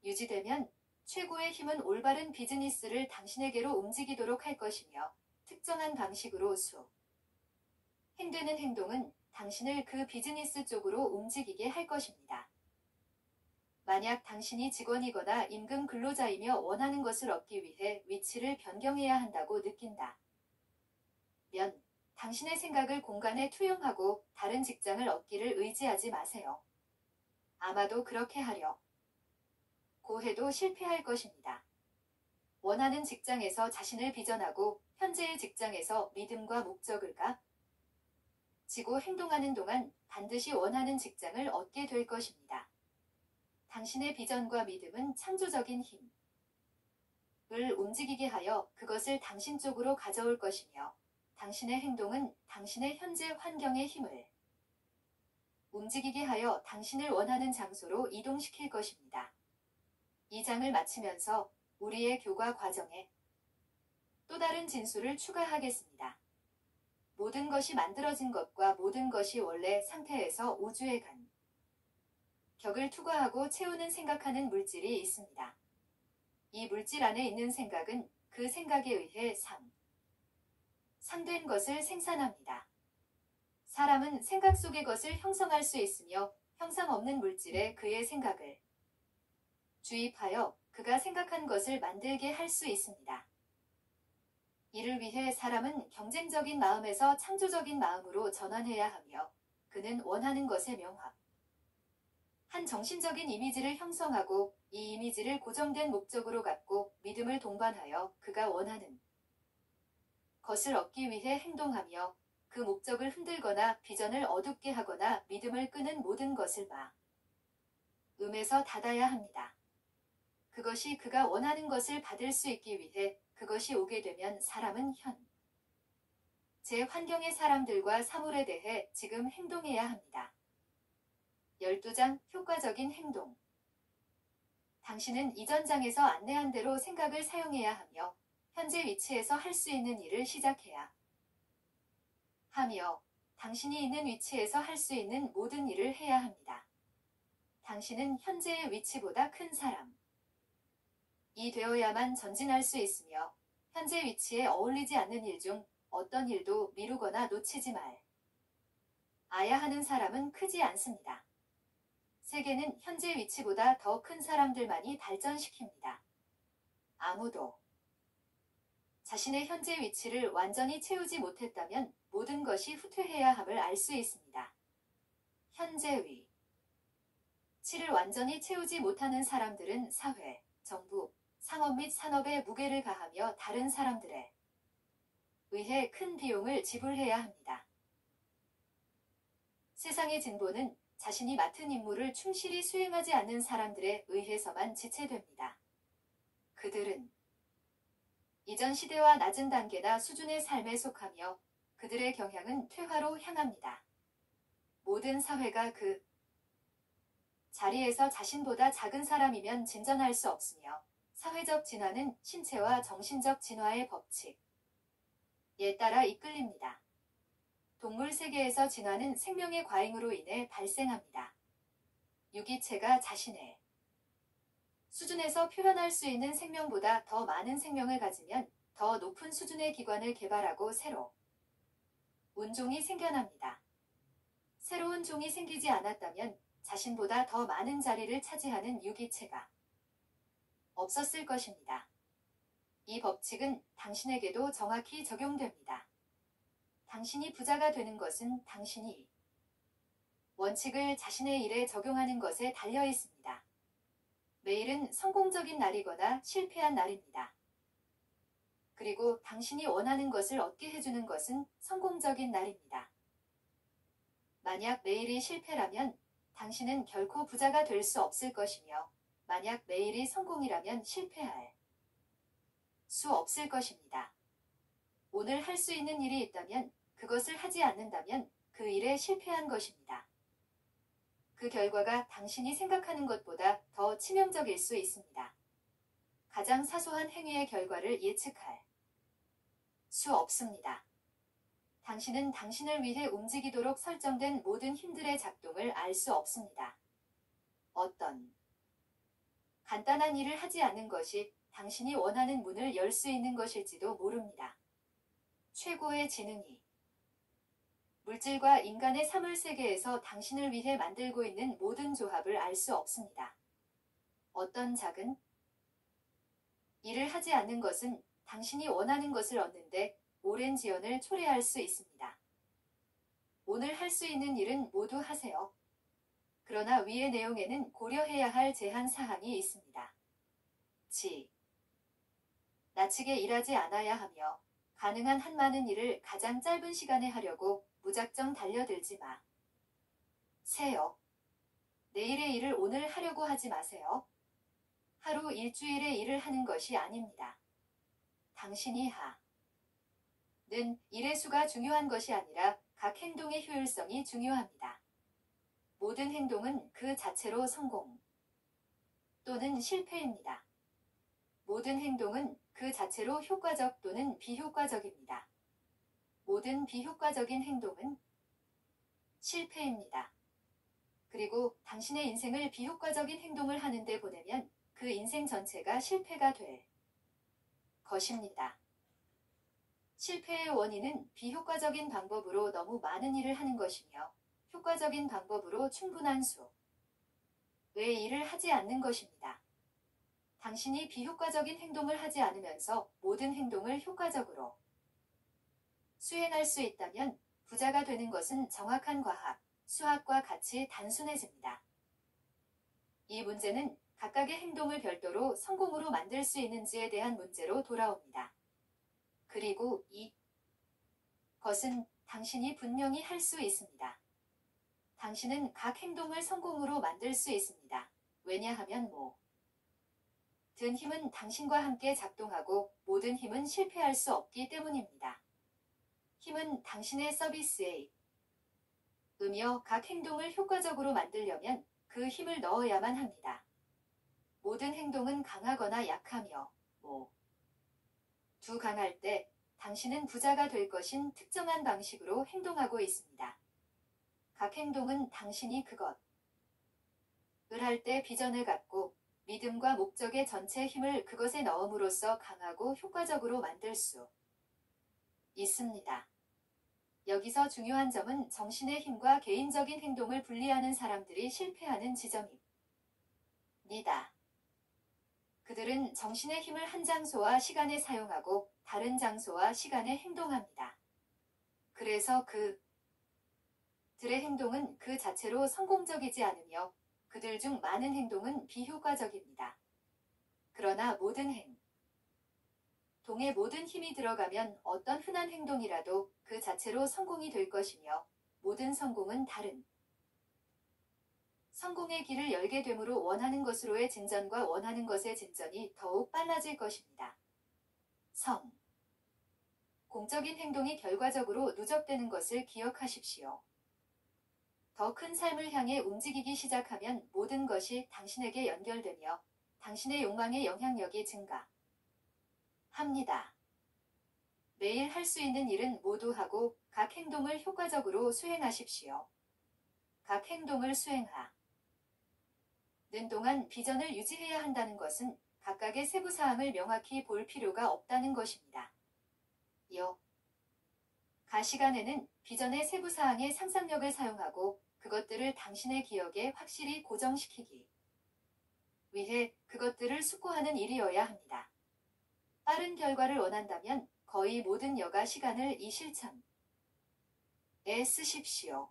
유지되면 최고의 힘은 올바른 비즈니스를 당신에게로 움직이도록 할 것이며 특정한 방식으로 행되는 행동은 당신을 그 비즈니스 쪽으로 움직이게 할 것입니다. 만약 당신이 직원이거나 임금 근로자이며 원하는 것을 얻기 위해 위치를 변경해야 한다고 느낀다 면 당신의 생각을 공간에 투영하고 다른 직장을 얻기를 의지하지 마세요. 아마도 그렇게 하려고 해도 실패할 것입니다. 원하는 직장에서 자신을 비전하고 현재의 직장에서 믿음과 목적을 가지고 행동하는 동안 반드시 원하는 직장을 얻게 될 것입니다. 당신의 비전과 믿음은 창조적인 힘을 움직이게 하여 그것을 당신 쪽으로 가져올 것이며 당신의 행동은 당신의 현재 환경의 힘을 움직이게 하여 당신을 원하는 장소로 이동시킬 것입니다. 이 장을 마치면서 우리의 교과 과정에 또 다른 진수를 추가하겠습니다. 모든 것이 만들어진 것과 모든 것이 원래 상태에서 우주에 격을 투과하고 채우는 생각하는 물질이 있습니다. 이 물질 안에 있는 생각은 그 생각에 의해 상된 것을 생산합니다. 사람은 생각 속의 것을 형성할 수 있으며 형상 없는 물질에 그의 생각을 주입하여 그가 생각한 것을 만들게 할 수 있습니다. 이를 위해 사람은 경쟁적인 마음에서 창조적인 마음으로 전환해야 하며 그는 원하는 것에 한 정신적인 이미지를 형성하고 이 이미지를 고정된 목적으로 갖고 믿음을 동반하여 그가 원하는 것을 얻기 위해 행동하며 그 목적을 흔들거나 비전을 어둡게 하거나 믿음을 끄는 모든 것을 마음에서 닫아야 합니다. 그것이 그가 원하는 것을 받을 수 있기 위해 그것이 오게 되면 사람은 제 환경의 사람들과 사물에 대해 지금 행동해야 합니다. 12장 효과적인 행동. 당신은 이전 장에서 안내한 대로 생각을 사용해야 하며 현재 위치에서 할 수 있는 일을 시작해야 하며 당신이 있는 위치에서 할 수 있는 모든 일을 해야 합니다. 당신은 현재의 위치보다 큰 사람이 되어야만 전진할 수 있으며 현재 위치에 어울리지 않는 일 중 어떤 일도 미루거나 놓치지 말아야 하는 사람은 크지 않습니다. 세계는 현재 위치보다 더 큰 사람들만이 발전시킵니다. 아무도 자신의 현재 위치를 완전히 채우지 못했다면 모든 것이 후퇴해야 함을 알 수 있습니다. 현재 위. 치를 완전히 채우지 못하는 사람들은 사회, 정부, 상업 및 산업에 무게를 가하며 다른 사람들에 의해 큰 비용을 지불해야 합니다. 세상의 진보는 자신이 맡은 임무를 충실히 수행하지 않는 사람들에 의해서만 지체됩니다. 그들은 이전 시대와 낮은 단계나 수준의 삶에 속하며 그들의 경향은 퇴화로 향합니다. 모든 사회가 그 자리에서 자신보다 작은 사람이면 진전할 수 없으며 사회적 진화는 신체와 정신적 진화의 법칙에 따라 이끌립니다. 동물 세계에서 진화는 생명의 과잉으로 인해 발생합니다. 유기체가 자신의 수준에서 표현할 수 있는 생명보다 더 많은 생명을 가지면 더 높은 수준의 기관을 개발하고 새로 운종이 생겨납니다. 새로운 종이 생기지 않았다면 자신보다 더 많은 자리를 차지하는 유기체가 없었을 것입니다. 이 법칙은 당신에게도 정확히 적용됩니다. 당신이 부자가 되는 것은 당신이 원칙을 자신의 일에 적용하는 것에 달려 있습니다. 매일은 성공적인 날이거나 실패한 날입니다. 그리고 당신이 원하는 것을 얻게 해주는 것은 성공적인 날입니다. 만약 매일이 실패라면 당신은 결코 부자가 될 수 없을 것이며 만약 매일이 성공이라면 실패할 수 없을 것입니다. 오늘 할 수 있는 일이 있다면 그것을 하지 않는다면 그 일에 실패한 것입니다. 그 결과가 당신이 생각하는 것보다 더 치명적일 수 있습니다. 가장 사소한 행위의 결과를 예측할 수 없습니다. 당신은 당신을 위해 움직이도록 설정된 모든 힘들의 작동을 알 수 없습니다. 어떤 간단한 일을 하지 않는 것이 당신이 원하는 문을 열 수 있는 것일지도 모릅니다. 최고의 지능이 물질과 인간의 사물 세계에서 당신을 위해 만들고 있는 모든 조합을 알 수 없습니다. 어떤 작은 일을 하지 않는 것은 당신이 원하는 것을 얻는데 오랜 지연을 초래할 수 있습니다. 오늘 할 수 있는 일은 모두 하세요. 그러나 위의 내용에는 고려해야 할 제한 사항이 있습니다. 지나치게 일하지 않아야 하며 가능한 한 많은 일을 가장 짧은 시간에 하려고 무작정 달려들지 마세요. 내일의 일을 오늘 하려고 하지 마세요. 하루 일주일의 일을 하는 것이 아닙니다. 당신이 하는 일의 수가 중요한 것이 아니라 각 행동의 효율성이 중요합니다. 모든 행동은 그 자체로 성공 또는 실패입니다. 모든 행동은 그 자체로 효과적 또는 비효과적입니다. 모든 비효과적인 행동은 실패입니다. 그리고 당신의 인생을 비효과적인 행동을 하는데 보내면 그 인생 전체가 실패가 될 것입니다. 실패의 원인은 비효과적인 방법으로 너무 많은 일을 하는 것이며 효과적인 방법으로 충분한 수의 일을 하지 않는 것입니다. 당신이 비효과적인 행동을 하지 않으면서 모든 행동을 효과적으로 수행할 수 있다면 부자가 되는 것은 정확한 과학, 수학과 같이 단순해집니다. 이 문제는 각각의 행동을 별도로 성공으로 만들 수 있는지에 대한 문제로 돌아옵니다. 그리고 이 것은 당신이 분명히 할 수 있습니다. 당신은 각 행동을 성공으로 만들 수 있습니다. 왜냐하면 모든 힘은 당신과 함께 작동하고 모든 힘은 실패할 수 없기 때문입니다. 힘은 당신의 서비스에 으며 각 행동을 효과적으로 만들려면 그 힘을 넣어야만 합니다. 모든 행동은 강하거나 약하며 모두 강할 때 당신은 부자가 될 것인 특정한 방식으로 행동하고 있습니다. 각 행동은 당신이 그것을 할 때 비전을 갖고 믿음과 목적의 전체 힘을 그것에 넣음으로써 강하고 효과적으로 만들 수 있습니다. 여기서 중요한 점은 정신의 힘과 개인적인 행동을 분리하는 사람들이 실패하는 지점입니다. 그들은 그들은 정신의 힘을 한 장소와 시간에 사용하고 다른 장소와 시간에 행동합니다. 그래서 그들의 행동은 그 자체로 성공적이지 않으며 그들 중 많은 행동은 비효과적입니다. 그러나 모든 행동에 모든 힘이 들어가면 어떤 흔한 행동이라도 그 자체로 성공이 될 것이며 모든 성공은 다른 성공의 길을 열게 되므로 원하는 것으로의 진전과 원하는 것의 진전이 더욱 빨라질 것입니다. 공적인 행동이 결과적으로 누적되는 것을 기억하십시오. 더 큰 삶을 향해 움직이기 시작하면 모든 것이 당신에게 연결되며 당신의 욕망의 영향력이 증가합니다. 매일 할 수 있는 일은 모두 하고 각 행동을 효과적으로 수행하십시오. 각 행동을 수행하는 동안 비전을 유지해야 한다는 것은 각각의 세부사항을 명확히 볼 필요가 없다는 것입니다. 가시간에는 비전의 세부사항의 상상력을 사용하고 그것들을 당신의 기억에 확실히 고정시키기 위해 그것들을 숙고하는 일이어야 합니다. 빠른 결과를 원한다면 거의 모든 여가 시간을 이 실천에 쓰십시오.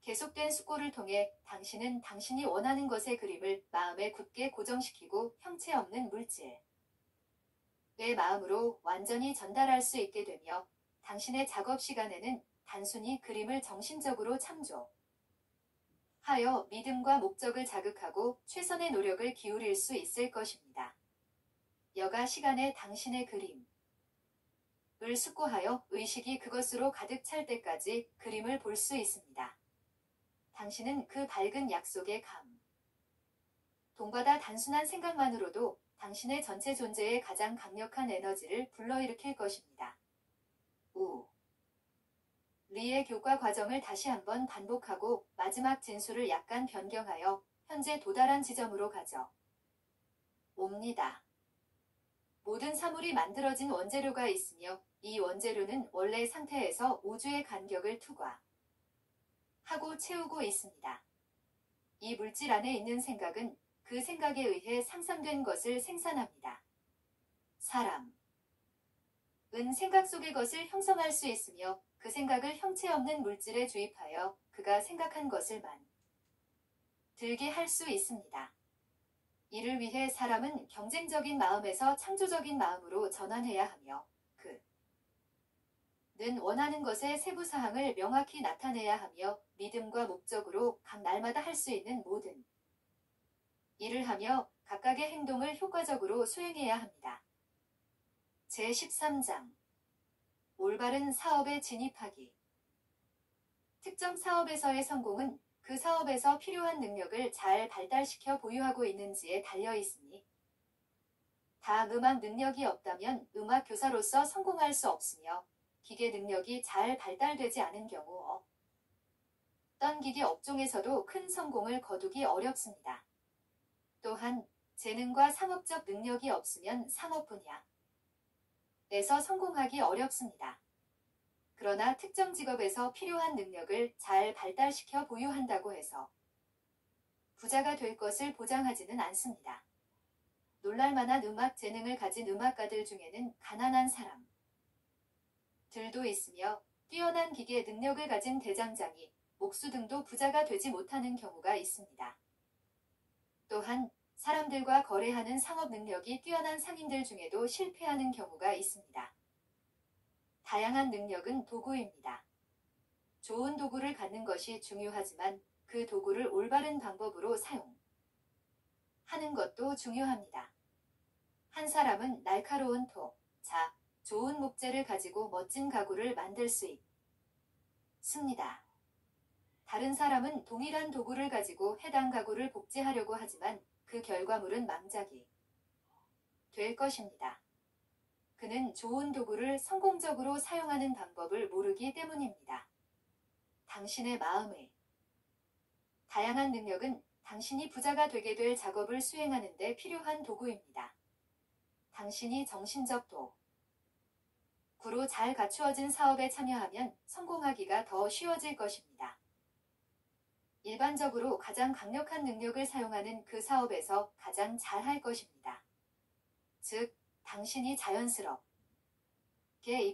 계속된 숙고를 통해 당신은 당신이 원하는 것의 그림을 마음에 굳게 고정시키고 형체 없는 물질의 마음으로 완전히 전달할 수 있게 되며 당신의 작업 시간에는 단순히 그림을 정신적으로 창조하여 믿음과 목적을 자극하고 최선의 노력을 기울일 수 있을 것입니다. 여가 시간에 당신의 그림을 숙고하여 의식이 그것으로 가득 찰 때까지 그림을 볼 수 있습니다. 당신은 그 밝은 약속의 감동받아 단순한 생각만으로도 당신의 전체 존재의 가장 강력한 에너지를 불러일으킬 것입니다. 리의 교과 과정을 다시 한번 반복하고 마지막 진술을 약간 변경하여 현재 도달한 지점으로 가져옵니다. 모든 사물이 만들어진 원재료가 있으며 이 원재료는 원래 상태에서 우주의 간격을 투과하고 채우고 있습니다. 이 물질 안에 있는 생각은 그 생각에 의해 상상된 것을 생산합니다. 사람은 생각 속의 것을 형성할 수 있으며 그 생각을 형체 없는 물질에 주입하여 그가 생각한 것을 만들게 할 수 있습니다. 이를 위해 사람은 경쟁적인 마음에서 창조적인 마음으로 전환해야 하며 그는 원하는 것의 세부사항을 명확히 나타내야 하며 믿음과 목적으로 각 날마다 할 수 있는 모든 일을 하며 각각의 행동을 효과적으로 수행해야 합니다. 제13장 올바른 사업에 진입하기. 특정 사업에서의 성공은 그 사업에서 필요한 능력을 잘 발달시켜 보유하고 있는지에 달려 있으니 음악 능력이 없다면 음악 교사로서 성공할 수 없으며 기계 능력이 잘 발달되지 않은 경우 어떤 기계 업종에서도 큰 성공을 거두기 어렵습니다. 또한 재능과 상업적 능력이 없으면 상업 분야에서 성공하기 어렵습니다. 그러나 특정 직업에서 필요한 능력을 잘 발달시켜 보유한다고 해서 부자가 될 것을 보장하지는 않습니다. 놀랄만한 음악 재능을 가진 음악가들 중에는 가난한 사람들도 있으며 뛰어난 기계 능력을 가진 대장장이, 목수 등도 부자가 되지 못하는 경우가 있습니다. 또한 사람들과 거래하는 상업 능력이 뛰어난 상인들 중에도 실패하는 경우가 있습니다. 다양한 능력은 도구입니다. 좋은 도구를 갖는 것이 중요하지만 그 도구를 올바른 방법으로 사용하는 것도 중요합니다. 한 사람은 날카로운 좋은 목재를 가지고 멋진 가구를 만들 수 있습니다. 다른 사람은 동일한 도구를 가지고 해당 가구를 복제하려고 하지만 그 결과물은 망작이 될 것입니다. 그는 좋은 도구를 성공적으로 사용하는 방법을 모르기 때문입니다. 당신의 마음의 다양한 능력은 당신이 부자가 되게 될 작업을 수행하는 데 필요한 도구입니다. 당신이 정신적 도구로 잘 갖추어진 사업에 참여하면 성공하기가 더 쉬워질 것입니다. 일반적으로 가장 강력한 능력을 사용하는 그 사업에서 가장 잘할 것입니다. 즉, 당신이 자연스럽게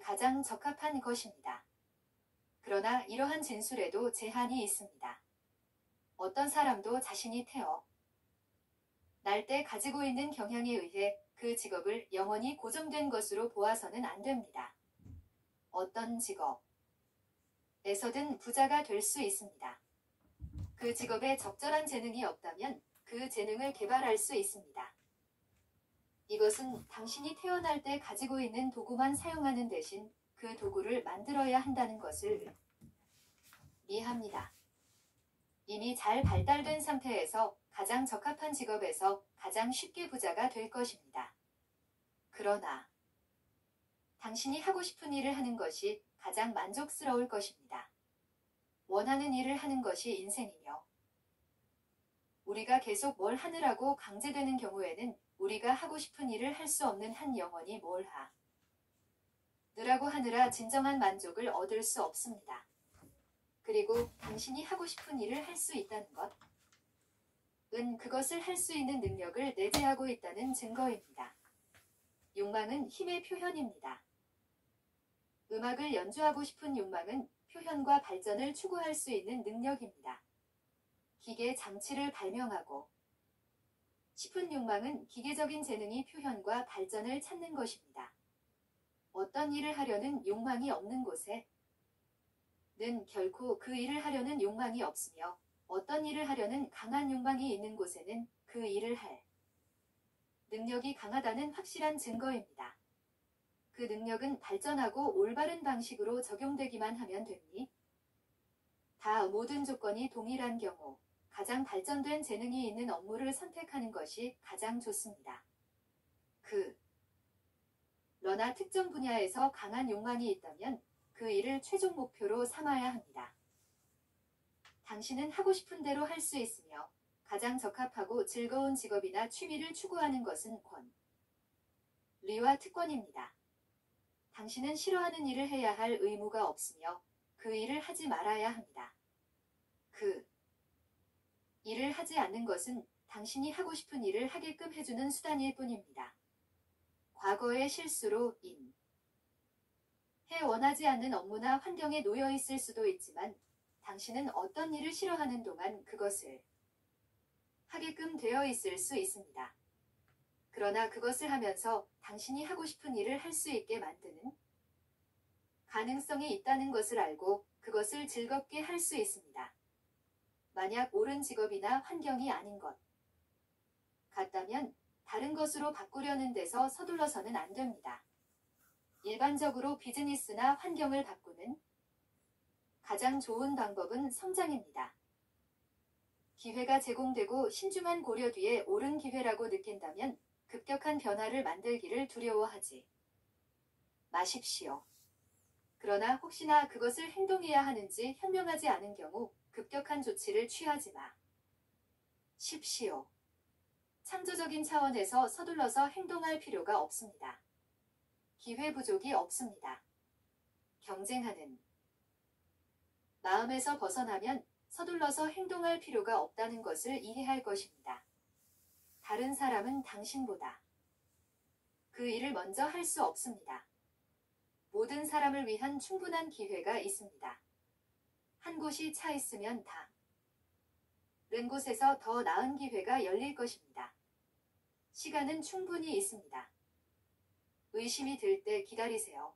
가장 적합한 것입니다. 그러나 이러한 진술에도 제한이 있습니다. 어떤 사람도 자신이 태어날 때 가지고 있는 경향에 의해 그 직업을 영원히 고정된 것으로 보아서는 안 됩니다. 어떤 직업에서든 부자가 될 수 있습니다. 그 직업에 적절한 재능이 없다면 그 재능을 개발할 수 있습니다. 이것은 당신이 태어날 때 가지고 있는 도구만 사용하는 대신 그 도구를 만들어야 한다는 것을 의미합니다. 이미 잘 발달된 상태에서 가장 적합한 직업에서 가장 쉽게 부자가 될 것입니다. 그러나 당신이 하고 싶은 일을 하는 것이 가장 만족스러울 것입니다. 원하는 일을 하는 것이 인생이며 우리가 계속 뭘 하느라고 강제되는 경우에는 우리가 하고 싶은 일을 할 수 없는 한 영혼이 뭘 하느라고 하느라 진정한 만족을 얻을 수 없습니다. 그리고 당신이 하고 싶은 일을 할 수 있다는 것은 그것을 할 수 있는 능력을 내재하고 있다는 증거입니다. 욕망은 힘의 표현입니다. 음악을 연주하고 싶은 욕망은 표현과 발전을 추구할 수 있는 능력입니다. 기계 장치를 발명하고 싶은 욕망은 기계적인 재능이 표현과 발전을 찾는 것입니다. 어떤 일을 하려는 욕망이 없는 곳에는 결코 그 일을 하려는 욕망이 없으며 어떤 일을 하려는 강한 욕망이 있는 곳에는 그 일을 할 능력이 강하다는 확실한 증거입니다. 그 능력은 발전하고 올바른 방식으로 적용되기만 하면 됩니다. 다 모든 조건이 동일한 경우 가장 발전된 재능이 있는 업무를 선택하는 것이 가장 좋습니다. 그러나 특정 분야에서 강한 욕망이 있다면 그 일을 최종 목표로 삼아야 합니다. 당신은 하고 싶은 대로 할 수 있으며 가장 적합하고 즐거운 직업이나 취미를 추구하는 것은 권리와 특권입니다. 당신은 싫어하는 일을 해야 할 의무가 없으며 그 일을 하지 말아야 합니다. 그 일을 하지 않는 것은 당신이 하고 싶은 일을 하게끔 해주는 수단일 뿐입니다. 과거의 실수로 원하지 않는 업무나 환경에 놓여 있을 수도 있지만 당신은 어떤 일을 싫어하는 동안 그것을 하게끔 되어 있을 수 있습니다. 그러나 그것을 하면서 당신이 하고 싶은 일을 할 수 있게 만드는 가능성이 있다는 것을 알고 그것을 즐겁게 할 수 있습니다. 만약 옳은 직업이나 환경이 아닌 것 같다면 다른 것으로 바꾸려는 데서 서둘러서는 안 됩니다. 일반적으로 비즈니스나 환경을 바꾸는 가장 좋은 방법은 성장입니다. 기회가 제공되고 신중한 고려 뒤에 옳은 기회라고 느낀다면 급격한 변화를 만들기를 두려워하지 마십시오. 그러나 혹시나 그것을 행동해야 하는지 현명하지 않은 경우 급격한 조치를 취하지 마십시오. 창조적인 차원에서 서둘러서 행동할 필요가 없습니다. 기회 부족이 없습니다. 경쟁하는 마음에서 벗어나면 서둘러서 행동할 필요가 없다는 것을 이해할 것입니다. 다른 사람은 당신보다 그 일을 먼저 할 수 없습니다. 모든 사람을 위한 충분한 기회가 있습니다. 한 곳이 차 있으면 다른 곳에서 더 나은 기회가 열릴 것입니다. 시간은 충분히 있습니다. 의심이 들 때 기다리세요.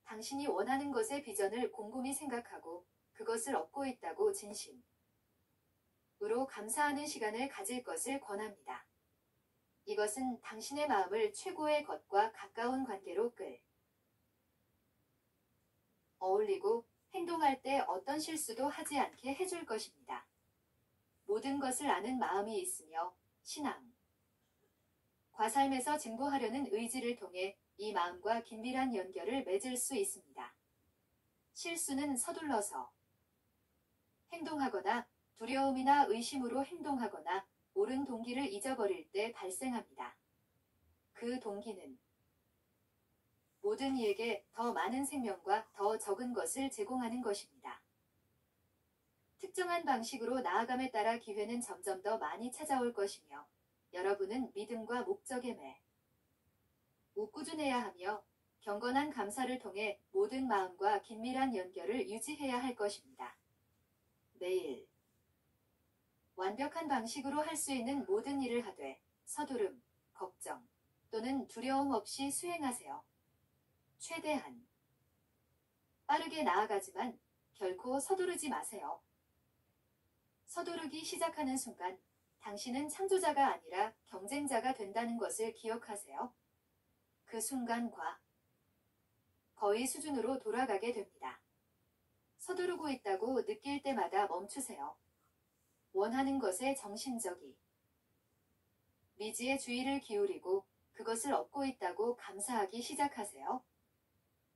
당신이 원하는 것의 비전을 곰곰이 생각하고 그것을 얻고 있다고 진심으로 감사하는 시간을 가질 것을 권합니다. 이것은 당신의 마음을 최고의 것과 가까운 관계로 어울리고 행동할 때 어떤 실수도 하지 않게 해줄 것입니다. 모든 것을 아는 마음이 있으며 신앙과 삶에서 증보하려는 의지를 통해 이 마음과 긴밀한 연결을 맺을 수 있습니다. 실수는 서둘러서 행동하거나 두려움이나 의심으로 행동하거나 옳은 동기를 잊어버릴 때 발생합니다. 그 동기는 모든 이에게 더 많은 생명과 더 적은 것을 제공하는 것입니다. 특정한 방식으로 나아감에 따라 기회는 점점 더 많이 찾아올 것이며 여러분은 믿음과 목적에 꾸준해야 하며 경건한 감사를 통해 모든 마음과 긴밀한 연결을 유지해야 할 것입니다. 매일 완벽한 방식으로 할 수 있는 모든 일을 하되 서두름, 걱정 또는 두려움 없이 수행하세요. 최대한 빠르게 나아가지만 결코 서두르지 마세요. 서두르기 시작하는 순간 당신은 창조자가 아니라 경쟁자가 된다는 것을 기억하세요. 그 순간과 거의 수준으로 돌아가게 됩니다. 서두르고 있다고 느낄 때마다 멈추세요. 원하는 것에 정신적이 미지의 주의를 기울이고 그것을 얻고 있다고 감사하기 시작하세요.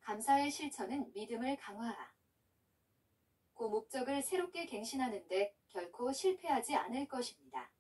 감사의 실천은 믿음을 강화하. 그 목적을 새롭게 갱신하는데 결코 실패하지 않을 것입니다.